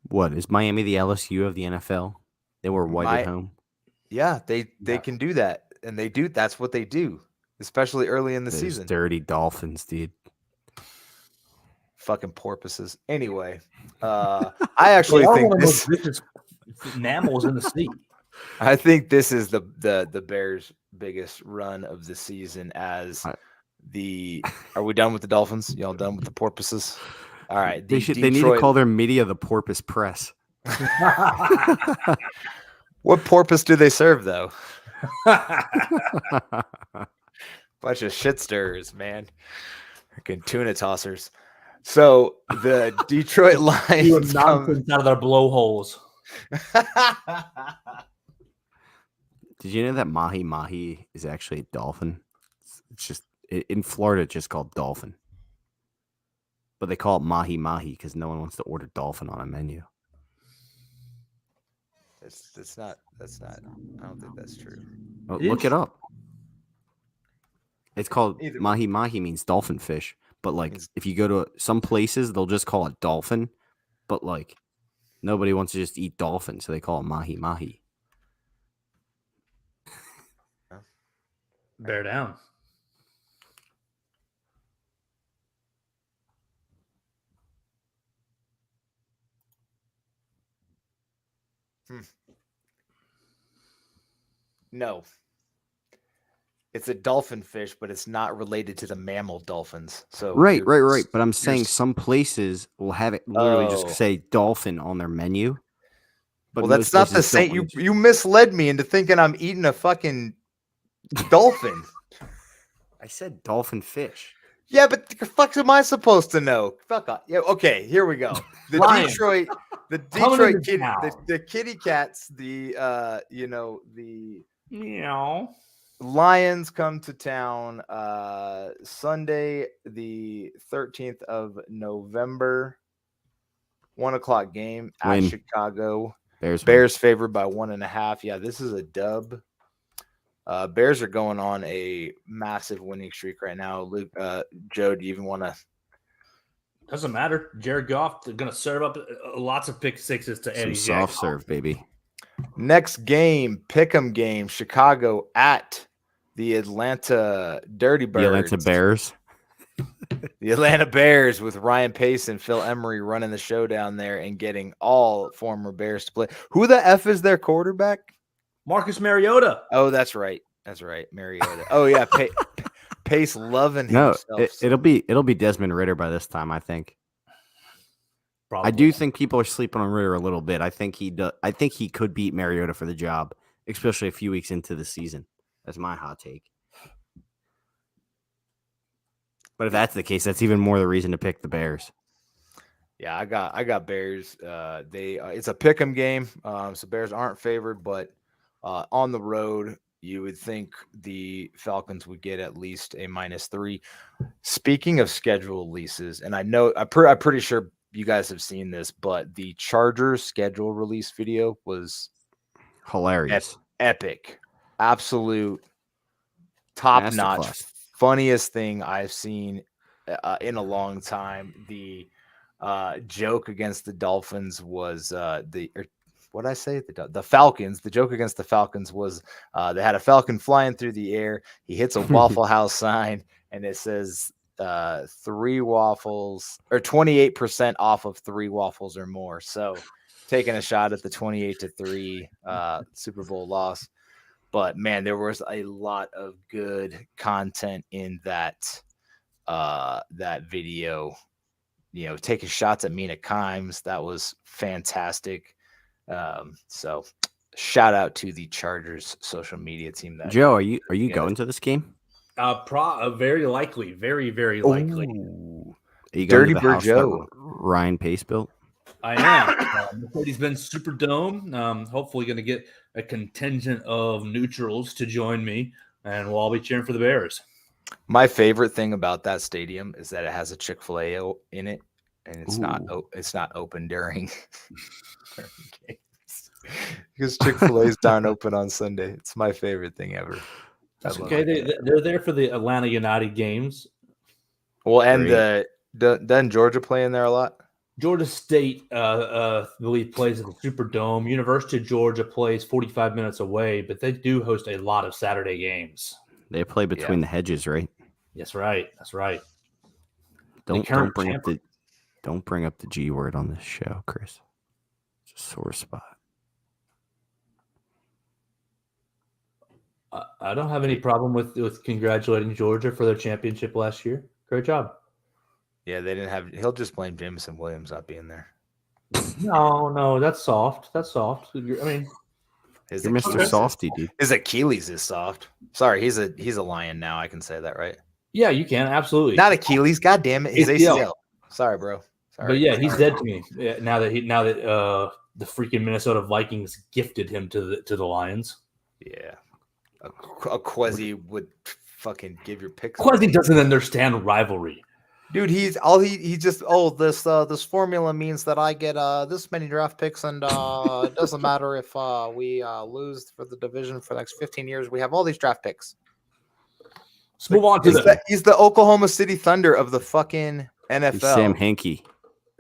What is Miami the LSU of the NFL? They were white at home. Yeah, they can do that, and they do. That's what they do, especially early in the season. Dirty Dolphins, dude. Fucking porpoises. Anyway, I actually think this mammals in the sea. I think this is the Bears' biggest run of the season. Are we done with the Dolphins? Y'all done with the porpoises? All right. They need to call their media the Porpoise Press. What porpoise do they serve, though? Bunch of shit stirrers, man. Freaking tuna tossers. So the Detroit Lions nonsense out of their blowholes. Did you know that mahi mahi is actually a dolphin? It's just in Florida, it's just called dolphin. But they call it mahi mahi because no one wants to order dolphin on a menu. That's not. I don't think that's true. Well, look it up. It's called mahi mahi, means dolphin fish. But if you go to some places, they'll just call it dolphin. But nobody wants to just eat dolphin, so they call it mahi mahi. Bear down. No. It's a dolphin fish, but it's not related to the mammal dolphins. So Right. But I'm saying s- some places will have it literally just say dolphin on their menu. But well, most that's not the places same. don't. You misled me into thinking I'm eating a fucking dolphin. I said dolphin fish. Yeah, but the fuck am I supposed to know? Fuck off. Yeah, okay, here we go. The Lion. Detroit Coming into kitty, town. the kitty cats, the the Meow. Lions come to town Sunday, the 13th of November, 1:00 game at Win. Chicago. Bears. Bears favored by 1.5. Yeah, this is a dub. Bears are going on a massive winning streak right now. Luke, Joe, do you even want to? Doesn't matter. Jared Goff going to serve up lots of pick sixes to Some Eddie soft Jackson. serve, baby. Next game, pick'em game, Chicago at the Atlanta Dirty Birds. The Atlanta Bears. The Atlanta Bears with Ryan Pace and Phil Emery running the show down there and getting all former Bears to play. Who the F is their quarterback? Marcus Mariota. Oh, that's right. That's right. Mariota. Oh, yeah. Pace loving No, himself. it'll be Desmond Ritter by this time, I think. Probably. I do think people are sleeping on Ritter a little bit. I think he could beat Mariota for the job, especially a few weeks into the season. That's my hot take. But if that's the case, that's even more the reason to pick the Bears. Yeah, I got Bears. It's a pick'em game. So Bears aren't favored, but on the road, you would think the Falcons would get at least a -3. Speaking of schedule releases, and I know I'm pretty sure you guys have seen this, but the Chargers schedule release video was Hilarious. epic, absolute top notch, Masterclass. funniest thing I've seen in a long time. The joke against the Dolphins was what did I say? The Falcons. The joke against the Falcons was they had a falcon flying through the air. He hits a Waffle House sign, and it says 3 waffles or 28% off of 3 waffles or more. So taking a shot at the 28-3 Super Bowl loss. But man, there was a lot of good content in that video. You know, taking shots at Mina Kimes, that was fantastic. So shout out to the Chargers social media team. Joe, are you going to this game? Very likely. Very, very likely. Ooh. Are you Dirty going to the Bird house Joe. that Ryan Pace built? I am. He's been super dome. Hopefully going to get a contingent of neutrals to join me, and we'll all be cheering for the Bears. My favorite thing about that stadium is that it has a Chick-fil-A in it, and it's not open during games because Chick-fil-A's aren't open on Sunday. It's my favorite thing ever. That's okay. They're there for the Atlanta United games. Well, and doesn't Georgia play in there a lot? Georgia State, I believe, plays at the Superdome. University of Georgia plays 45 minutes away, but they do host a lot of Saturday games. They play between the hedges, right? That's right. That's right. Don't bring up the G word on this show, Chris. It's a sore spot. I don't have any problem with congratulating Georgia for their championship last year. Great job. Yeah, they didn't have. He'll just blame Jameson Williams not being there. No, that's soft. That's soft. I mean, you're Mr. Softy, dude. His Achilles is soft. Sorry, he's a Lion now. I can say that, right? Yeah, you can absolutely. Not Achilles. God damn it, his ACL. Sorry, bro. Sorry. But yeah, he's dead to me. Yeah, now that the freaking Minnesota Vikings gifted him to the Lions. Yeah, a Quezzy would fucking give your picks. Quezzy doesn't understand rivalry. Dude, he just this formula means that I get this many draft picks, and it doesn't matter if we lose for the division for the next 15 years. We have all these draft picks. Let's move on to he's the Oklahoma City Thunder of the fucking NFL. He's Sam Hinkie.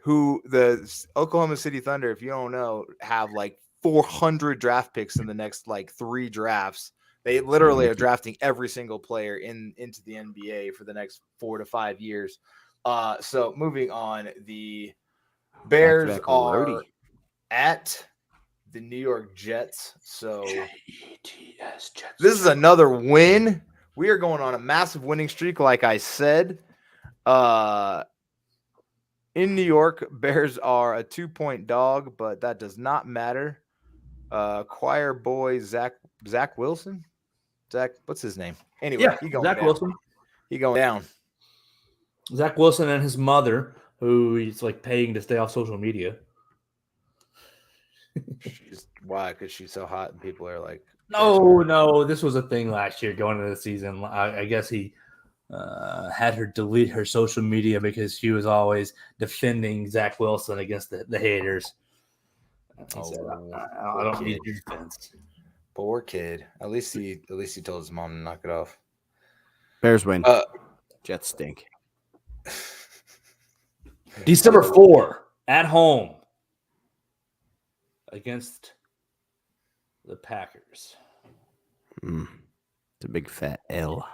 Who the Oklahoma City Thunder, if you don't know, have like 400 draft picks in the next like 3 drafts. They literally are drafting every single player into the NBA for the next 4 to 5 years. So moving on, the Bears are at the New York Jets. So Jets. This is another win We are going on a massive winning streak, like I said. In New York, Bears are a 2-point dog, but that does not matter. Choir boy Zach Wilson. Zach, what's his name? Anyway, Yeah, he going Zach down. Wilson. He going down. Zach Wilson and his mother, who he's like paying to stay off social media. Why? Because she's so hot and people are like, No, this was a thing last year going into the season. I guess he had her delete her social media because she was always defending Zach Wilson against the haters. He said, I don't need your defense. Poor kid. At least he told his mom to knock it off. Bears win. Jets stink. December 4 at home against the Packers. It's a big fat L.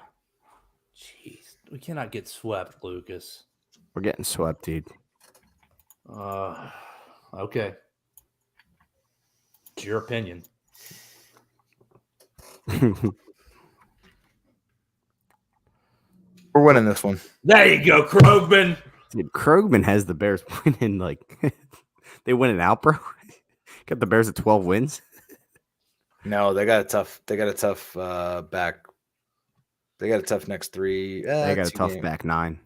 Jeez, we cannot get swept, Lucas. We're getting swept, dude. Okay. It's your opinion. We're winning this one. There you go, Krogman. Dude, Krogman has the Bears winning they winning out, bro. Got the Bears at 12 wins. No, they got a tough back. They got a tough next 3. They got a tough games. back 9.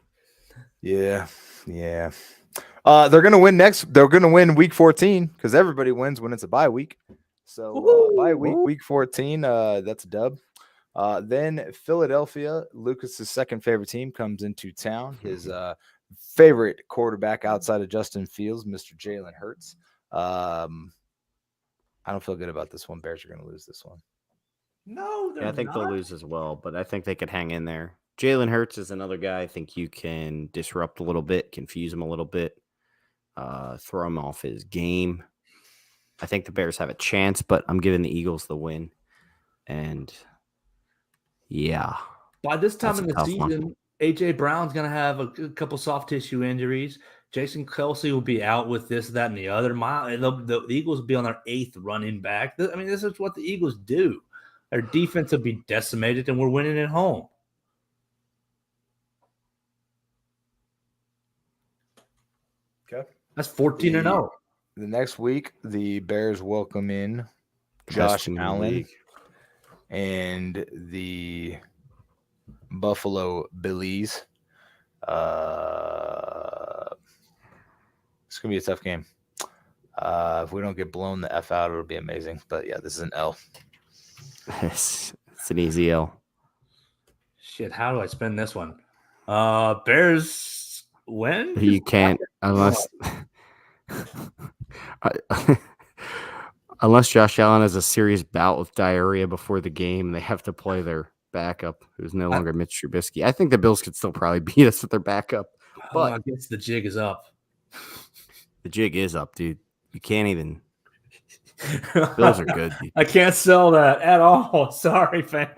Yeah. They're gonna win next. They're gonna win week 14 because everybody wins when it's a bye week. So bye week 14. That's a dub. Then Philadelphia, Lucas's second favorite team, comes into town. His favorite quarterback outside of Justin Fields, Mr. Jalen Hurts. I don't feel good about this one. Bears are going to lose this one. No, I think they'll lose as well, but I think they could hang in there. Jalen Hurts is another guy I think you can disrupt a little bit, confuse him a little bit, throw him off his game. I think the Bears have a chance, but I'm giving the Eagles the win. And yeah. By this time in the season, one. A.J. Brown's going to have a couple soft tissue injuries. Jason Kelce will be out with this, that, and the other. The Eagles will be on their 8th running back. I mean, this is what the Eagles do. Their defense will be decimated, and we're winning at home. Okay. That's 14-0. The next week, the Bears welcome in Josh Allen and the Buffalo Billies. It's going to be a tough game. If we don't get blown the F out, it'll be amazing. But, yeah, this is an L. It's an easy L. Shit, how do I spend this one? Bears win? You can't unless unless Josh Allen has a serious bout with diarrhea before the game. They have to play their backup, who's no longer Mitch Trubisky. I think the Bills could still probably beat us with their backup. But I guess the jig is up. The jig is up, dude. You can't even. Bills are good, dude. I can't sell that at all. Sorry, fan.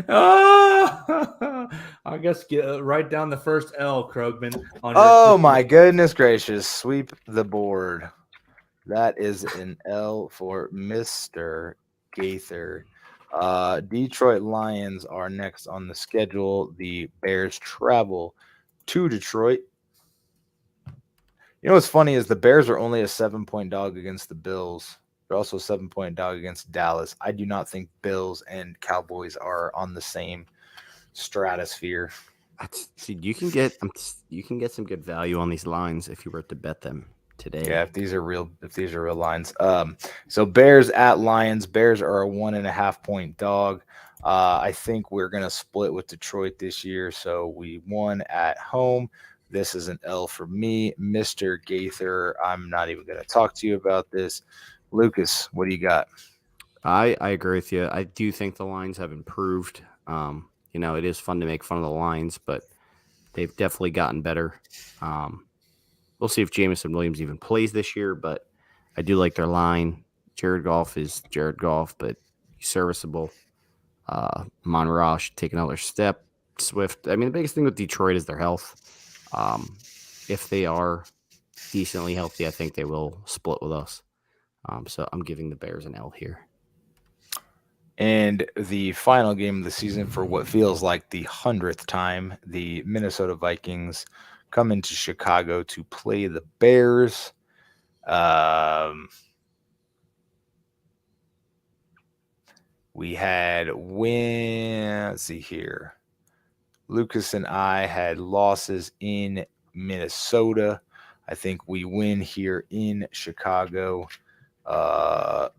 I guess write down the first L, Krogman. Oh, my goodness gracious. Sweep the board. That is an L for Mr. Gaither. Detroit Lions are next on the schedule. The Bears travel to Detroit. You know what's funny is the Bears are only a 7-point dog against the Bills. They're also a 7-point dog against Dallas. I do not think Bills and Cowboys are on the same stratosphere. See, you can get some good value on these lines if you were to bet them today. Yeah, if these are real lines. So Bears at Lions. Bears are a 1.5-point dog. I think we're gonna split with Detroit this year. So we won at home. This is an L for me, Mr. Gaither. I'm not even gonna talk to you about this. Lucas, what do you got? I agree with you. I do think the lines have improved. It is fun to make fun of the lines, but they've definitely gotten better. We'll see if Jamison Williams even plays this year, but I do like their line. Jared Goff is Jared Goff, but he's serviceable. Monroe should take another step. Swift. I mean, the biggest thing with Detroit is their health. If they are decently healthy, I think they will split with us. So I'm giving the Bears an L here. And the final game of the season for what feels like the 100th time, the Minnesota Vikings come into Chicago to play the Bears. We had let's see here. Lucas and I had losses in Minnesota. I think we win here in Chicago.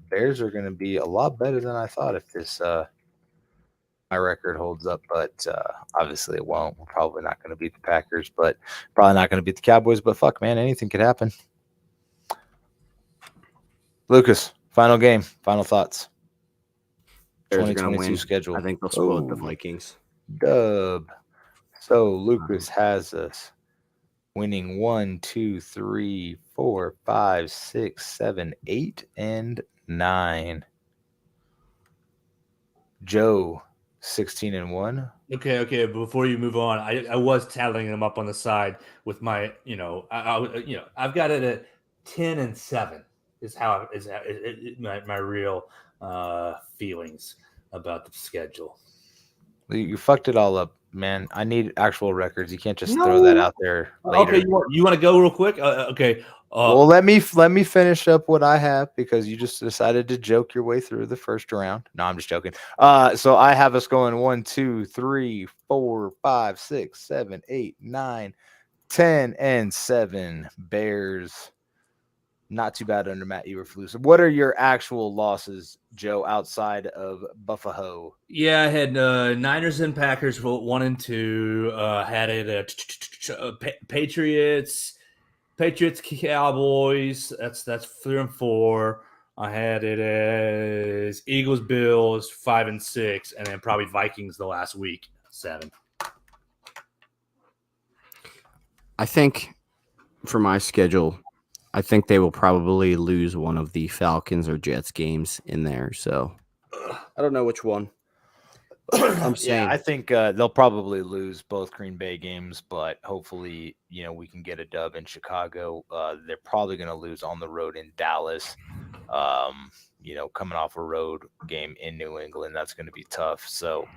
Bears are going to be a lot better than I thought if this my record holds up, but obviously it won't. We're probably not going to beat the Packers, but probably not going to beat the Cowboys. But fuck, man, anything could happen. Lucas, final game, final thoughts. Bears are going to win. Schedule. I think they'll spoil the Vikings. Dub. So Lucas has us winning 1, 2, 3, 4, 5, 6, 7, 8, and 9. Joe, 16-1. Okay. Before you move on, I was tallying them up on the side with my, I've got it at 10-7 is how my real feelings about the schedule. You fucked it all up, man. I need actual records. You can't just throw that out there later. Okay, you want to go real quick? Okay. Well, let me finish up what I have because you just decided to joke your way through the first round. No, I'm just joking. So I have us going 1, 2, 3, 4, 5, 6, 7, 8, 9, 10, and 7. Bears. Not too bad under Matt Eberflus. What are your actual losses, Joe, outside of Buffalo? Yeah, I had Niners and Packers 1 and 2. Had it Patriots, Cowboys. That's 3 and 4. I had it as Eagles, Bills 5 and 6, and then probably Vikings the last week 7. I think for my schedule, I think they will probably lose one of the Falcons or Jets games in there. So I don't know which one. I'm saying. Yeah, I think they'll probably lose both Green Bay games, but hopefully, we can get a dub in Chicago. They're probably going to lose on the road in Dallas. Coming off a road game in New England, that's going to be tough. So,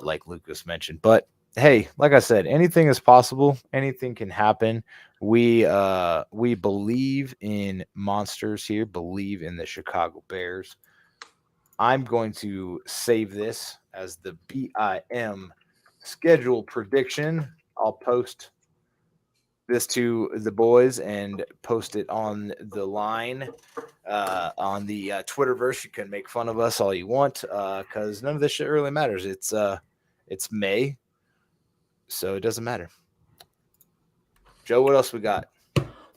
like Lucas mentioned, but hey, like I said, anything is possible. Anything can happen. We believe in monsters here. Believe in the Chicago Bears. I'm going to save this as the BIM schedule prediction. I'll post this to the boys and post it on the line on the Twitterverse. You can make fun of us all you want because none of this shit really matters. It's May, so it doesn't matter. Joe, what else we got?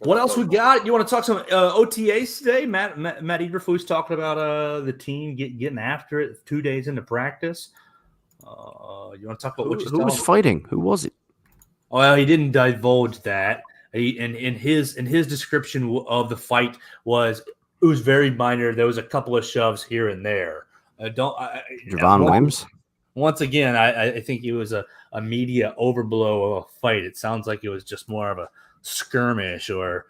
What else we got? You want to talk some OTAs today? Matt Eberflus talking about the team getting after it 2 days into practice. You want to talk about who was fighting? Who was it? Well, he didn't divulge that. In his description of the fight it was very minor. There was a couple of shoves here and there. Javon Wims. Once again, I think it was a media overblow of a fight. It sounds like it was just more of a skirmish or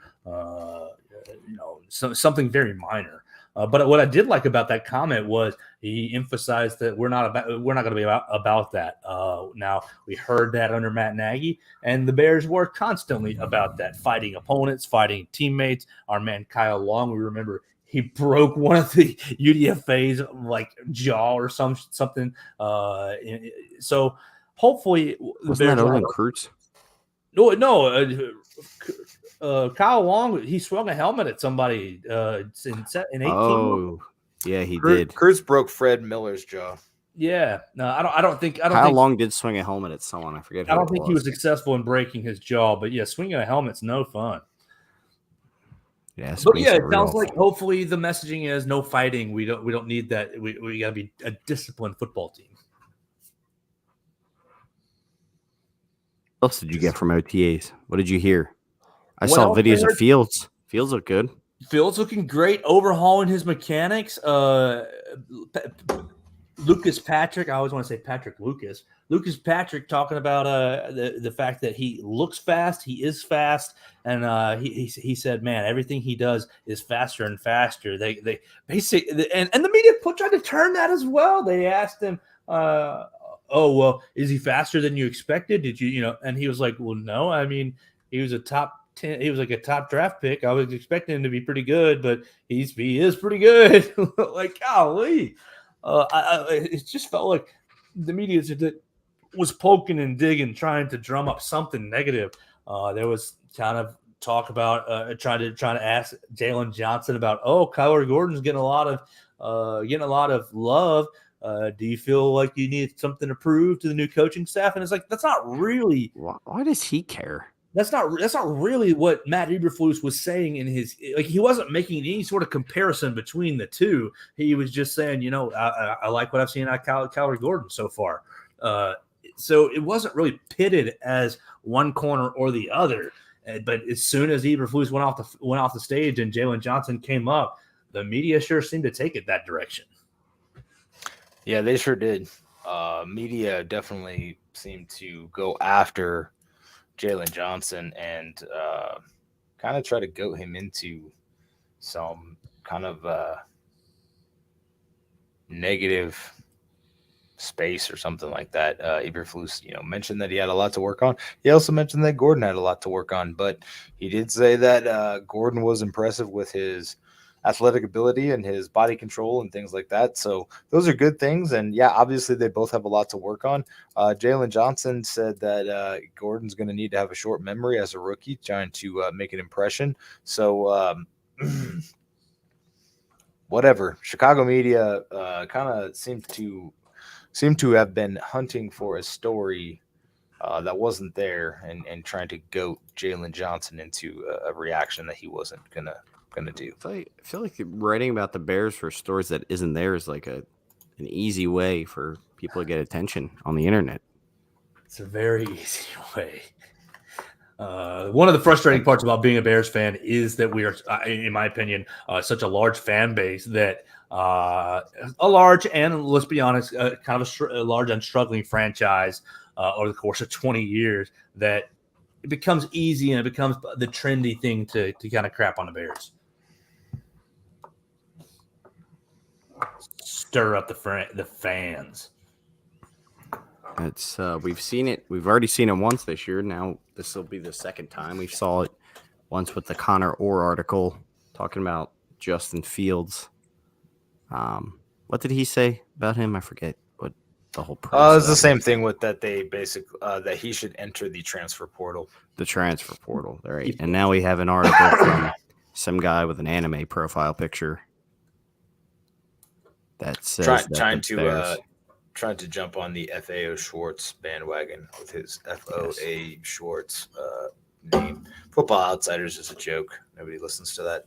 something very minor. But what I did like about that comment was he emphasized that we're not going to be about that. Now we heard that under Matt Nagy, and the Bears were constantly about that, fighting opponents, fighting teammates. Our man Kyle Long, we remember he broke one of the UDFA's jaw or something. So hopefully, wasn't that Olin Kreutz? No. Kyle Long, he swung a helmet at somebody in 18. Oh, yeah, he did. Kreutz broke Fred Miller's jaw. Yeah, no, I don't think Kyle Long did swing a helmet at someone. I forget. I don't think he was successful in breaking his jaw, but yeah, swinging a helmet's no fun. Yeah, but yeah, it sounds like hopefully the messaging is no fighting. We don't need that. We got to be a disciplined football team. What else did you get from OTAs? What did you hear? I saw videos of Fields. Fields look good. Fields looking great, overhauling his mechanics. Lucas Patrick, I always want to say Patrick Lucas, Lucas Patrick talking about the fact that he looks fast, he is fast, and he said, man, everything he does is faster and faster. They basically and the media tried to turn that as well. They asked him, oh well, is he faster than you expected? Did you and he was like, well, no, I mean, he was a top 10, he was like a top draft pick. I was expecting him to be pretty good, but he is pretty good. Like, golly. It just felt like the media was poking and digging, trying to drum up something negative. There was kind of talk about trying to ask Jalen Johnson about, Kyler Gordon's getting a lot of love. Do you feel like you need something to prove to the new coaching staff? And it's like, that's not really. Why does he care? That's not really what Matt Eberflus was saying in his, like, he wasn't making any sort of comparison between the two. He was just saying, I like what I've seen out of Kyler Gordon so far. So it wasn't really pitted as one corner or the other. But as soon as Eberflus went off the stage and Jalen Johnson came up, the media sure seemed to take it that direction. Yeah, they sure did. Media definitely seemed to go after Jalen Johnson and kind of try to goat him into some kind of negative space or something like that. Eberflus, mentioned that he had a lot to work on. He also mentioned that Gordon had a lot to work on, but he did say that Gordon was impressive with his athletic ability and his body control and things like that. So those are good things. And yeah, obviously they both have a lot to work on. Jalen Johnson said that Gordon's going to need to have a short memory as a rookie, trying to make an impression. So whatever. Chicago media kind of seemed to have been hunting for a story that wasn't there and trying to goat Jalen Johnson into a reaction that he wasn't gonna do. I feel like writing about the Bears for stories that isn't there is like an easy way for people to get attention on the internet. It's a very easy way. One of the frustrating parts about being a Bears fan is that we are, in my opinion, such a large fan base that a large and, let's be honest, kind of a large and struggling franchise over the course of 20 years, that it becomes easy and it becomes the trendy thing to kind of crap on the Bears. Stir up the fans. It's we've seen it. We've already seen it once this year. Now this will be the second time. We saw it once with the Connor Orr article talking about Justin Fields. What did he say about him? I forget what the whole. It's the same thing with that. They basically that he should enter the transfer portal. The transfer portal, right? And now we have an article from some guy with an anime profile picture that says trying to jump on the FAO Schwartz bandwagon with his FOA Schwartz name. Football Outsiders is a joke. Nobody listens to that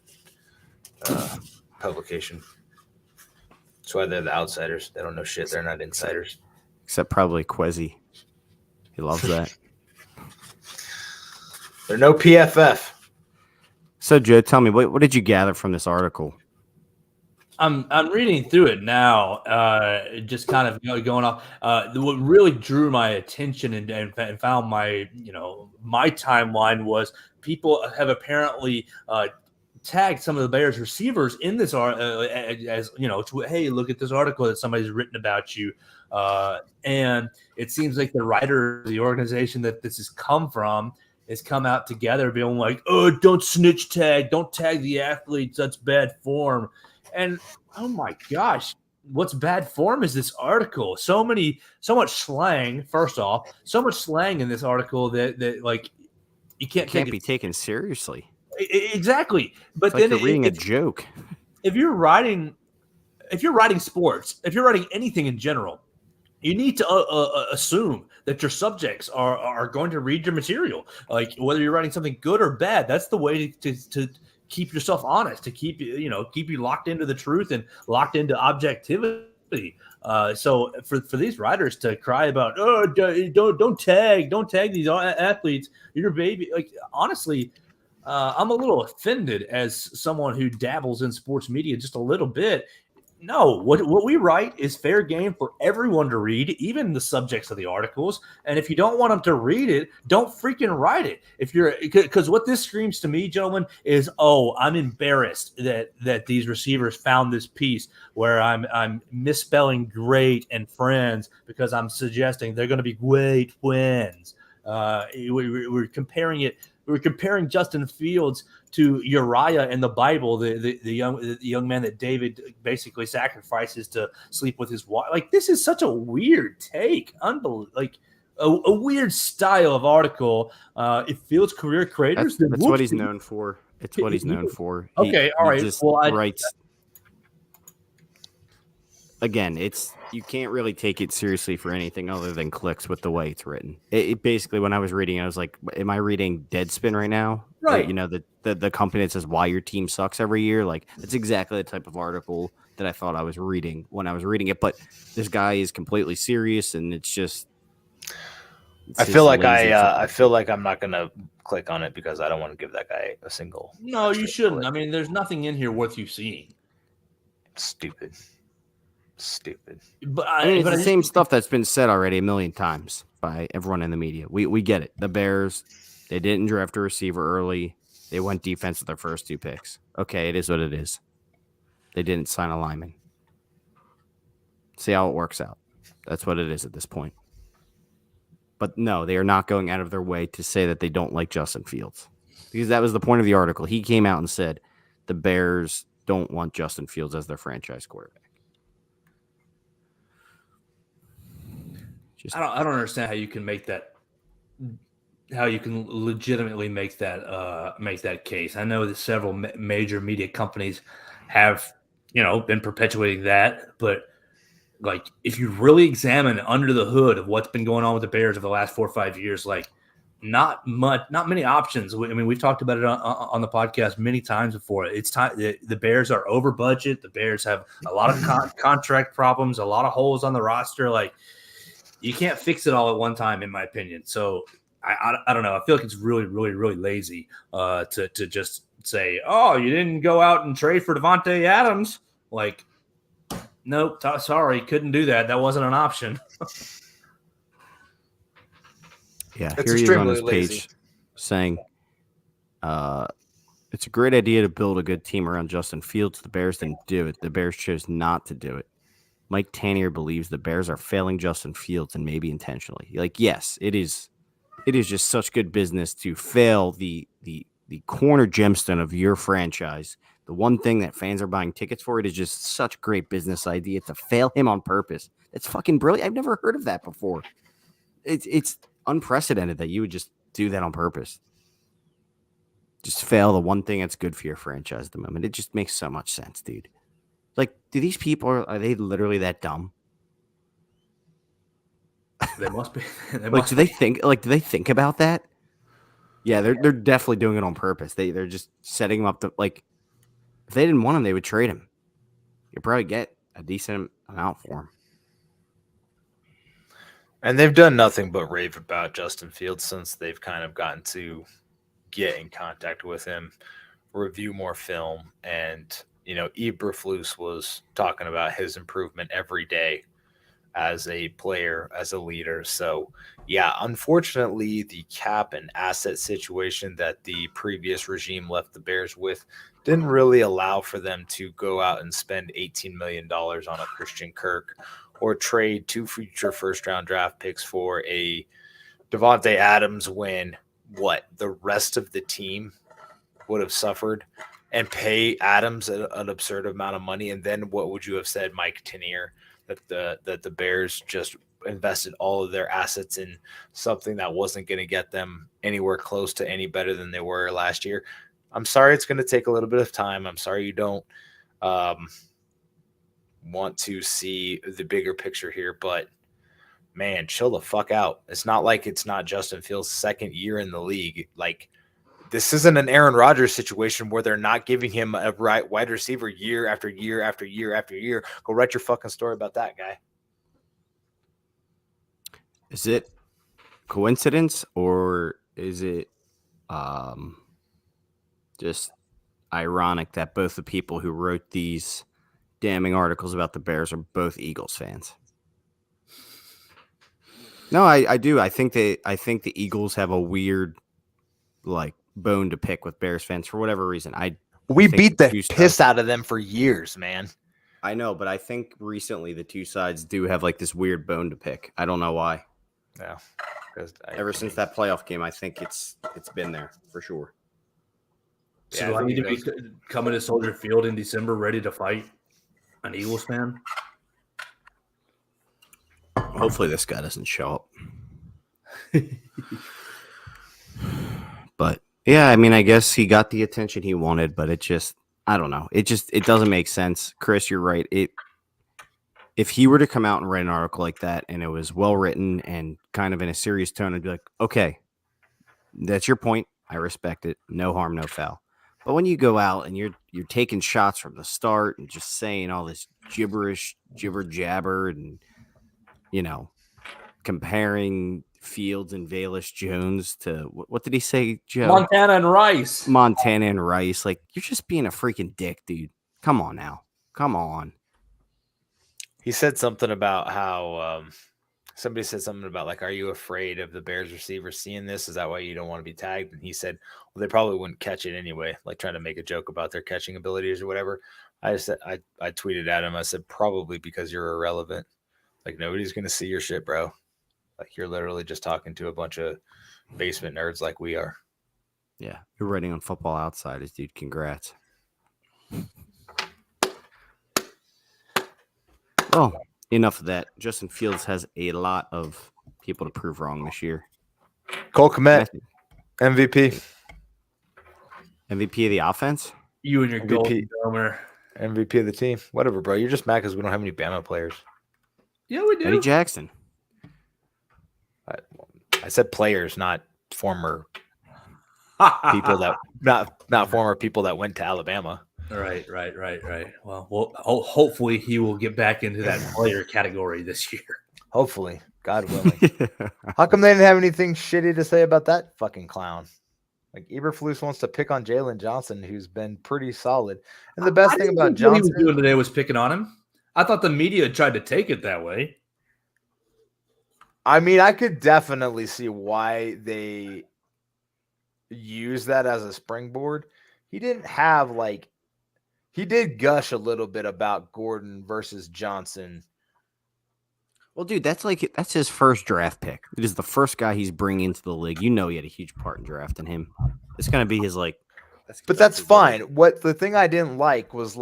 publication. That's why they're the outsiders. They don't know shit. They're not insiders. Except probably Quezzy. He loves that. They're no PFF. So, Joe, tell me, what did you gather from this article? I'm reading through it now, just kind of going off. What really drew my attention and found my timeline was people have apparently tagged some of the Bears receivers in this as hey, look at this article that somebody's written about you, and it seems like the writer, the organization that this has come from, has come out together being like, oh, don't snitch tag, don't tag the athletes, that's bad form. And oh my gosh, what's bad form is this article. So much slang. First off, so much slang in this article that like you can't be taken seriously. Exactly. But it's like you're reading a joke. If you're writing sports, if you're writing anything in general, you need to assume that your subjects are going to read your material. Like whether you're writing something good or bad, that's the way to keep yourself honest, to keep you locked into the truth and locked into objectivity. So for these writers to cry about, don't tag these athletes, your baby. Like honestly, I'm a little offended as someone who dabbles in sports media just a little bit. No, what we write is fair game for everyone to read, even the subjects of the articles. And if you don't want them to read it, don't freaking write it. If you're because what this screams to me, gentlemen, is I'm embarrassed that these receivers found this piece where I'm misspelling great and friends because I'm suggesting they're going to be great friends. We're comparing it. We're comparing Justin Fields to Uriah in the Bible, the young man that David basically sacrifices to sleep with his wife. Like, this is such a weird take, unbelievable. Like a weird style of article. If Fields' career craters, that's what he's known for. It's what he's known for. Okay, all right. Just writes. Again, you can't really take it seriously for anything other than clicks with the way it's written. It basically, when I was reading, I was like, am I reading Deadspin right now? Right. The company that says why your team sucks every year. Like, that's exactly the type of article that I thought I was reading when I was reading it. But this guy is completely serious, and it's just. I feel like I'm not gonna click on it because I don't want to give that guy a single. No, you shouldn't. Click. I mean, there's nothing in here worth you seeing. Stupid. But it's the same stuff that's been said already a million times by everyone in the media. We get it. The Bears, they didn't draft a receiver early. They went defense with their first 2 picks. Okay, it is what it is. They didn't sign a lineman. See how it works out. That's what it is at this point. But no, they are not going out of their way to say that they don't like Justin Fields. Because that was the point of the article. He came out and said the Bears don't want Justin Fields as their franchise quarterback. I don't understand how you can make that. How you can legitimately make that case. I know that several major media companies have been perpetuating that, but like if you really examine under the hood of what's been going on with the Bears over the last 4 or 5 years, like not many options. I mean, we've talked about it on the podcast many times before. It's time. The Bears are over budget. The Bears have a lot of contract problems, a lot of holes on the roster. Like, you can't fix it all at one time, in my opinion. So I don't know. I feel like it's really, really, really lazy to just say, oh, you didn't go out and trade for Devontae Adams. Like, nope, sorry, couldn't do that. That wasn't an option. Yeah, it's here he is on extremely his lazy. page saying, it's a great idea to build a good team around Justin Fields. The Bears didn't do it. The Bears chose not to do it. Mike Tannier believes the Bears are failing Justin Fields, and maybe intentionally. Like, yes, it is just such good business to fail the corner gemstone of your franchise. The one thing that fans are buying tickets for, it is just such a great business idea to fail him on purpose. It's fucking brilliant. I've never heard of that before. It's unprecedented that you would just do that on purpose. Just fail the one thing that's good for your franchise at the moment. It just makes so much sense, dude. Like, do these people, are they literally that dumb? They must be. Do they think about that? Yeah, they're definitely doing it on purpose. They're just setting him up to, like, if they didn't want him, they would trade him. You'd probably get a decent amount for him. And they've done nothing but rave about Justin Fields since they've kind of gotten to get in contact with him, review more film, and Eberflus was talking about his improvement every day as a player, as a leader. So, yeah, unfortunately, the cap and asset situation that the previous regime left the Bears with didn't really allow for them to go out and spend $18 million on a Christian Kirk or trade 2 future first-round draft picks for a Devontae Adams when the rest of the team would have suffered, and pay Adams an absurd amount of money. And then what would you have said, Mike Tannier, that the Bears just invested all of their assets in something that wasn't going to get them anywhere close to any better than they were last year? I'm sorry it's going to take a little bit of time. I'm sorry you don't want to see the bigger picture here, but man, chill the fuck out. It's not like it's not Justin Fields' second year in the league. Like, this isn't an Aaron Rodgers situation where they're not giving him a wide receiver year after year after year after year. Go write your fucking story about that guy. Is it coincidence, or is it just ironic that both the people who wrote these damning articles about the Bears are both Eagles fans. No, I do. I think the Eagles have a weird like bone to pick with Bears fans for whatever reason. We think beat the the two piss sides- out of them for years, man. I know, but I think recently the two sides do have like this weird bone to pick. I don't know why. Yeah. Ever since that playoff game, I think it's been there for sure. So Yeah, do I I need to think be coming to Soldier Field in December ready to fight an Eagles fan? Hopefully this guy doesn't show up. But yeah, I mean, I guess he got the attention he wanted, but I don't know. It doesn't make sense. Chris, you're right. If he were to come out and write an article like that and it was well written and kind of in a serious tone, I'd be like, okay, that's your point. I respect it. No harm, no foul. But when you go out and you're taking shots from the start and just saying all this gibberish, jibber jabber, and comparing Fields and Velus Jones to what did he say, Joe? Montana and Rice. Montana and Rice. Like, you're just being a freaking dick, dude. Come on now. Come on. He said something about how somebody said something about like, are you afraid of the Bears receivers seeing this? Is that why you don't want to be tagged? And he said, well, they probably wouldn't catch it anyway, like trying to make a joke about their catching abilities or whatever. I tweeted at him. I said, probably because you're irrelevant. Like, nobody's going to see your shit, bro. Like, you're literally just talking to a bunch of basement nerds like we are. Yeah. You're writing on Football Outsiders, dude. Congrats. Well, enough of that. Justin Fields has a lot of people to prove wrong this year. Cole Kmet, MVP. MVP of the offense? You and your MVP. golden domer. MVP of the team. Whatever, bro. You're just mad because we don't have any Bama players. Yeah, we do. Eddie Jackson. I said players, not former people that not former people that went to Alabama. Right. Well, hopefully he will get back into that player category this year. Hopefully, God willing. How come they didn't have anything shitty to say about that fucking clown? Like, Eberflus wants to pick on Jalen Johnson, who's been pretty solid. And the best thing about what he Johnson, was doing today was picking on him. I thought the media tried to take it that way. I mean, I could definitely see why they use that as a springboard. He didn't have he did gush a little bit about Gordon versus Johnson. Well, dude, that's his first draft pick. It is the first guy he's bringing into the league. You know he had a huge part in drafting him. It's going to be his But that's fine. What the thing I didn't like was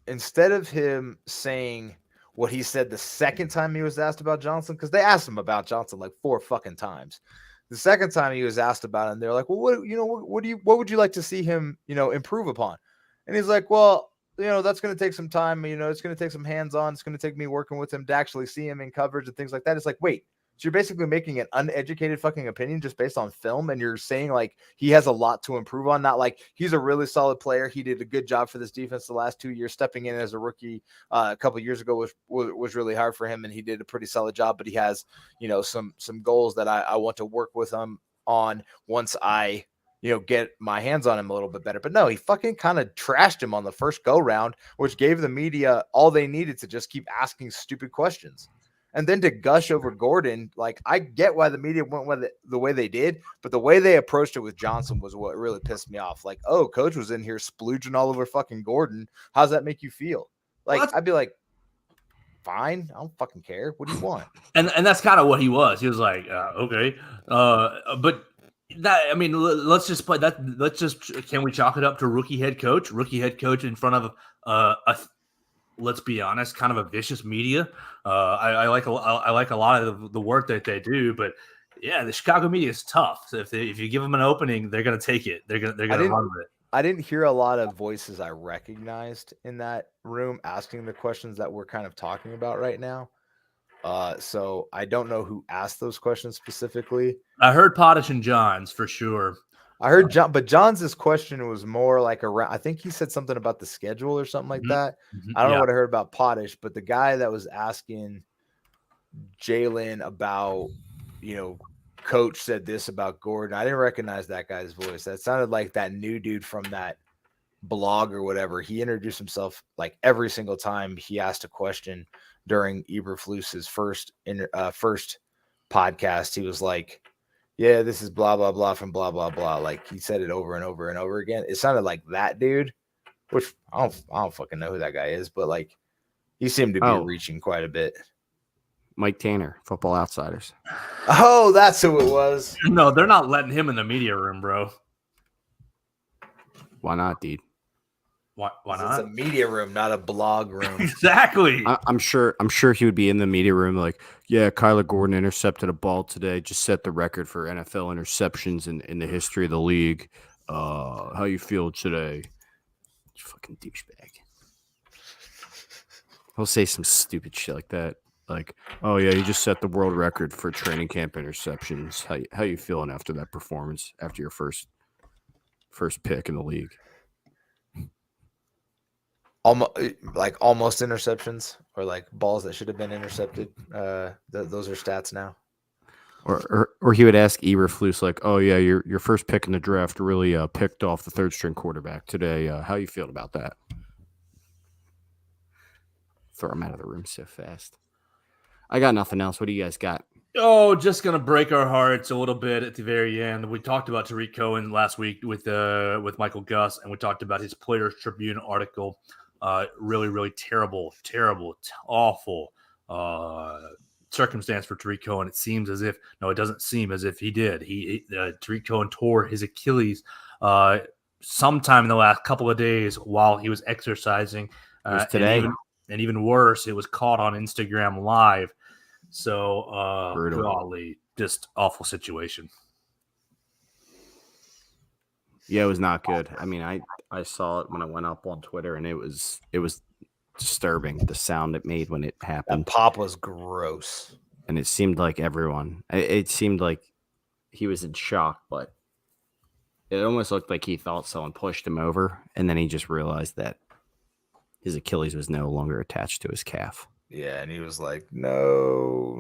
instead of him saying what he said the second time he was asked about Johnson, because they asked him about Johnson like 4 fucking times. The second time he was asked about it, they're like, well, what would you like to see him, improve upon? And he's like, well, that's going to take some time. It's going to take some hands-on. It's going to take me working with him to actually see him in coverage and things like that. It's like, wait, so you're basically making an uneducated fucking opinion just based on film, and you're saying he has a lot to improve on, not he's a really solid player. He did a good job for this defense the last 2 years. Stepping in as a rookie a couple of years ago was really hard for him, and he did a pretty solid job. But he has some goals that I want to work with him on once I get my hands on him a little bit better. But no, he fucking kind of trashed him on the first go round, which gave the media all they needed to just keep asking stupid questions. And then to gush over Gordon, I get why the media went with it the way they did, but the way they approached it with Johnson was what really pissed me off. Oh, coach was in here splooging all over fucking Gordon. How's that make you feel? I'd be like, fine, I don't fucking care. What do you want? And that's kind of what he was. He was like, okay. But that, I mean, let's just play that. Can we chalk it up to rookie head coach in front of let's be honest, kind of a vicious media. I like a lot of the work that they do, but yeah, the Chicago media is tough. So if you give them an opening, they're going to take it. They're going to run with it. I didn't hear a lot of voices I recognized in that room asking the questions that we're kind of talking about right now. So I don't know who asked those questions specifically. I heard Potash and Johns for sure. I heard John, but John's question was more around. I think he said something about the schedule or something like that. I don't know what I heard about Potash, but the guy that was asking Jalen about, coach said this about Gordon. I didn't recognize that guy's voice. That sounded like that new dude from that blog or whatever, he introduced himself like every single time he asked a question during Eberflus's first podcast. He was like, yeah, this is blah, blah, blah from blah, blah, blah. Like he said it over and over and over again. It sounded like that dude, which I don't fucking know who that guy is, but like he seemed to be reaching quite a bit. Mike Tanner, Football Outsiders. Oh, that's who it was. No, they're not letting him in the media room, bro. Why not, dude? Why not? It's a media room, not a blog room. Exactly. I'm sure he would be in the media room like, yeah, Kyler Gordon intercepted a ball today, just set the record for NFL interceptions in the history of the league. How you feel today? You fucking douchebag. He'll say some stupid shit like that. Like, oh yeah, you just set the world record for training camp interceptions. How you feeling after that performance, after your first pick in the league? Almost interceptions or like balls that should have been intercepted. Those are stats now. Or he would ask Eberflus like, oh yeah, your first pick in the draft really picked off the third string quarterback today. How you feeling about that? Throw him out of the room so fast. I got nothing else. What do you guys got? Oh, just gonna break our hearts a little bit at the very end. We talked about Tarik Cohen last week with Michael Guss, and we talked about his Players Tribune article. Really, really terrible, awful circumstance for Tarik Cohen. It doesn't seem as if he did. Tarik Cohen tore his Achilles sometime in the last couple of days while he was exercising. It was today. And even worse, it was caught on Instagram Live. So, golly, just awful situation. Yeah, it was not good. I mean, I saw it when I went up on Twitter, and it was disturbing, the sound it made when it happened. That pop was gross. And it seemed like it seemed like he was in shock, but it almost looked like he thought someone pushed him over, and then he just realized that his Achilles was no longer attached to his calf. Yeah, and he was like, no.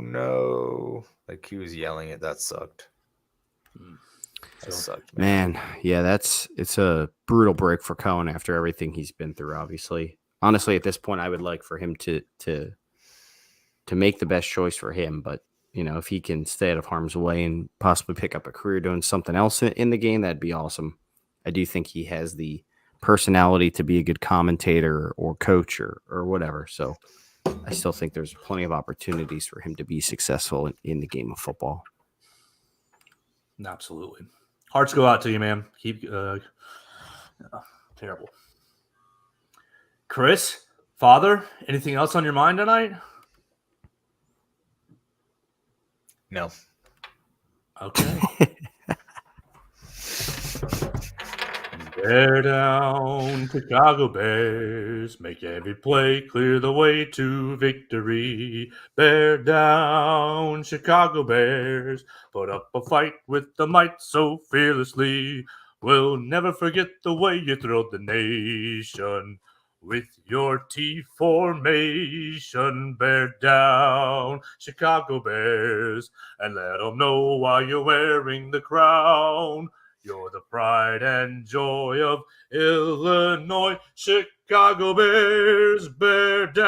Like he was yelling it. That sucked. That sucked, man. Yeah, it's a brutal break for Cohen after everything he's been through, obviously. Honestly, at this point, I would like for him to make the best choice for him. But, if he can stay out of harm's way and possibly pick up a career doing something else in the game, that'd be awesome. I do think he has the personality to be a good commentator or coach or whatever. So I still think there's plenty of opportunities for him to be successful in the game of football. Absolutely. Hearts go out to you, man. Keep terrible. Chris, Father, anything else on your mind tonight? No. Okay. Bear down, Chicago Bears, make every play, clear the way to victory. Bear down, Chicago Bears, put up a fight with the might so fearlessly. We'll never forget the way you thrilled the nation with your T formation. Bear down, Chicago Bears, and let them know why you're wearing the crown. You're the pride and joy of Illinois. Chicago Bears, bear down.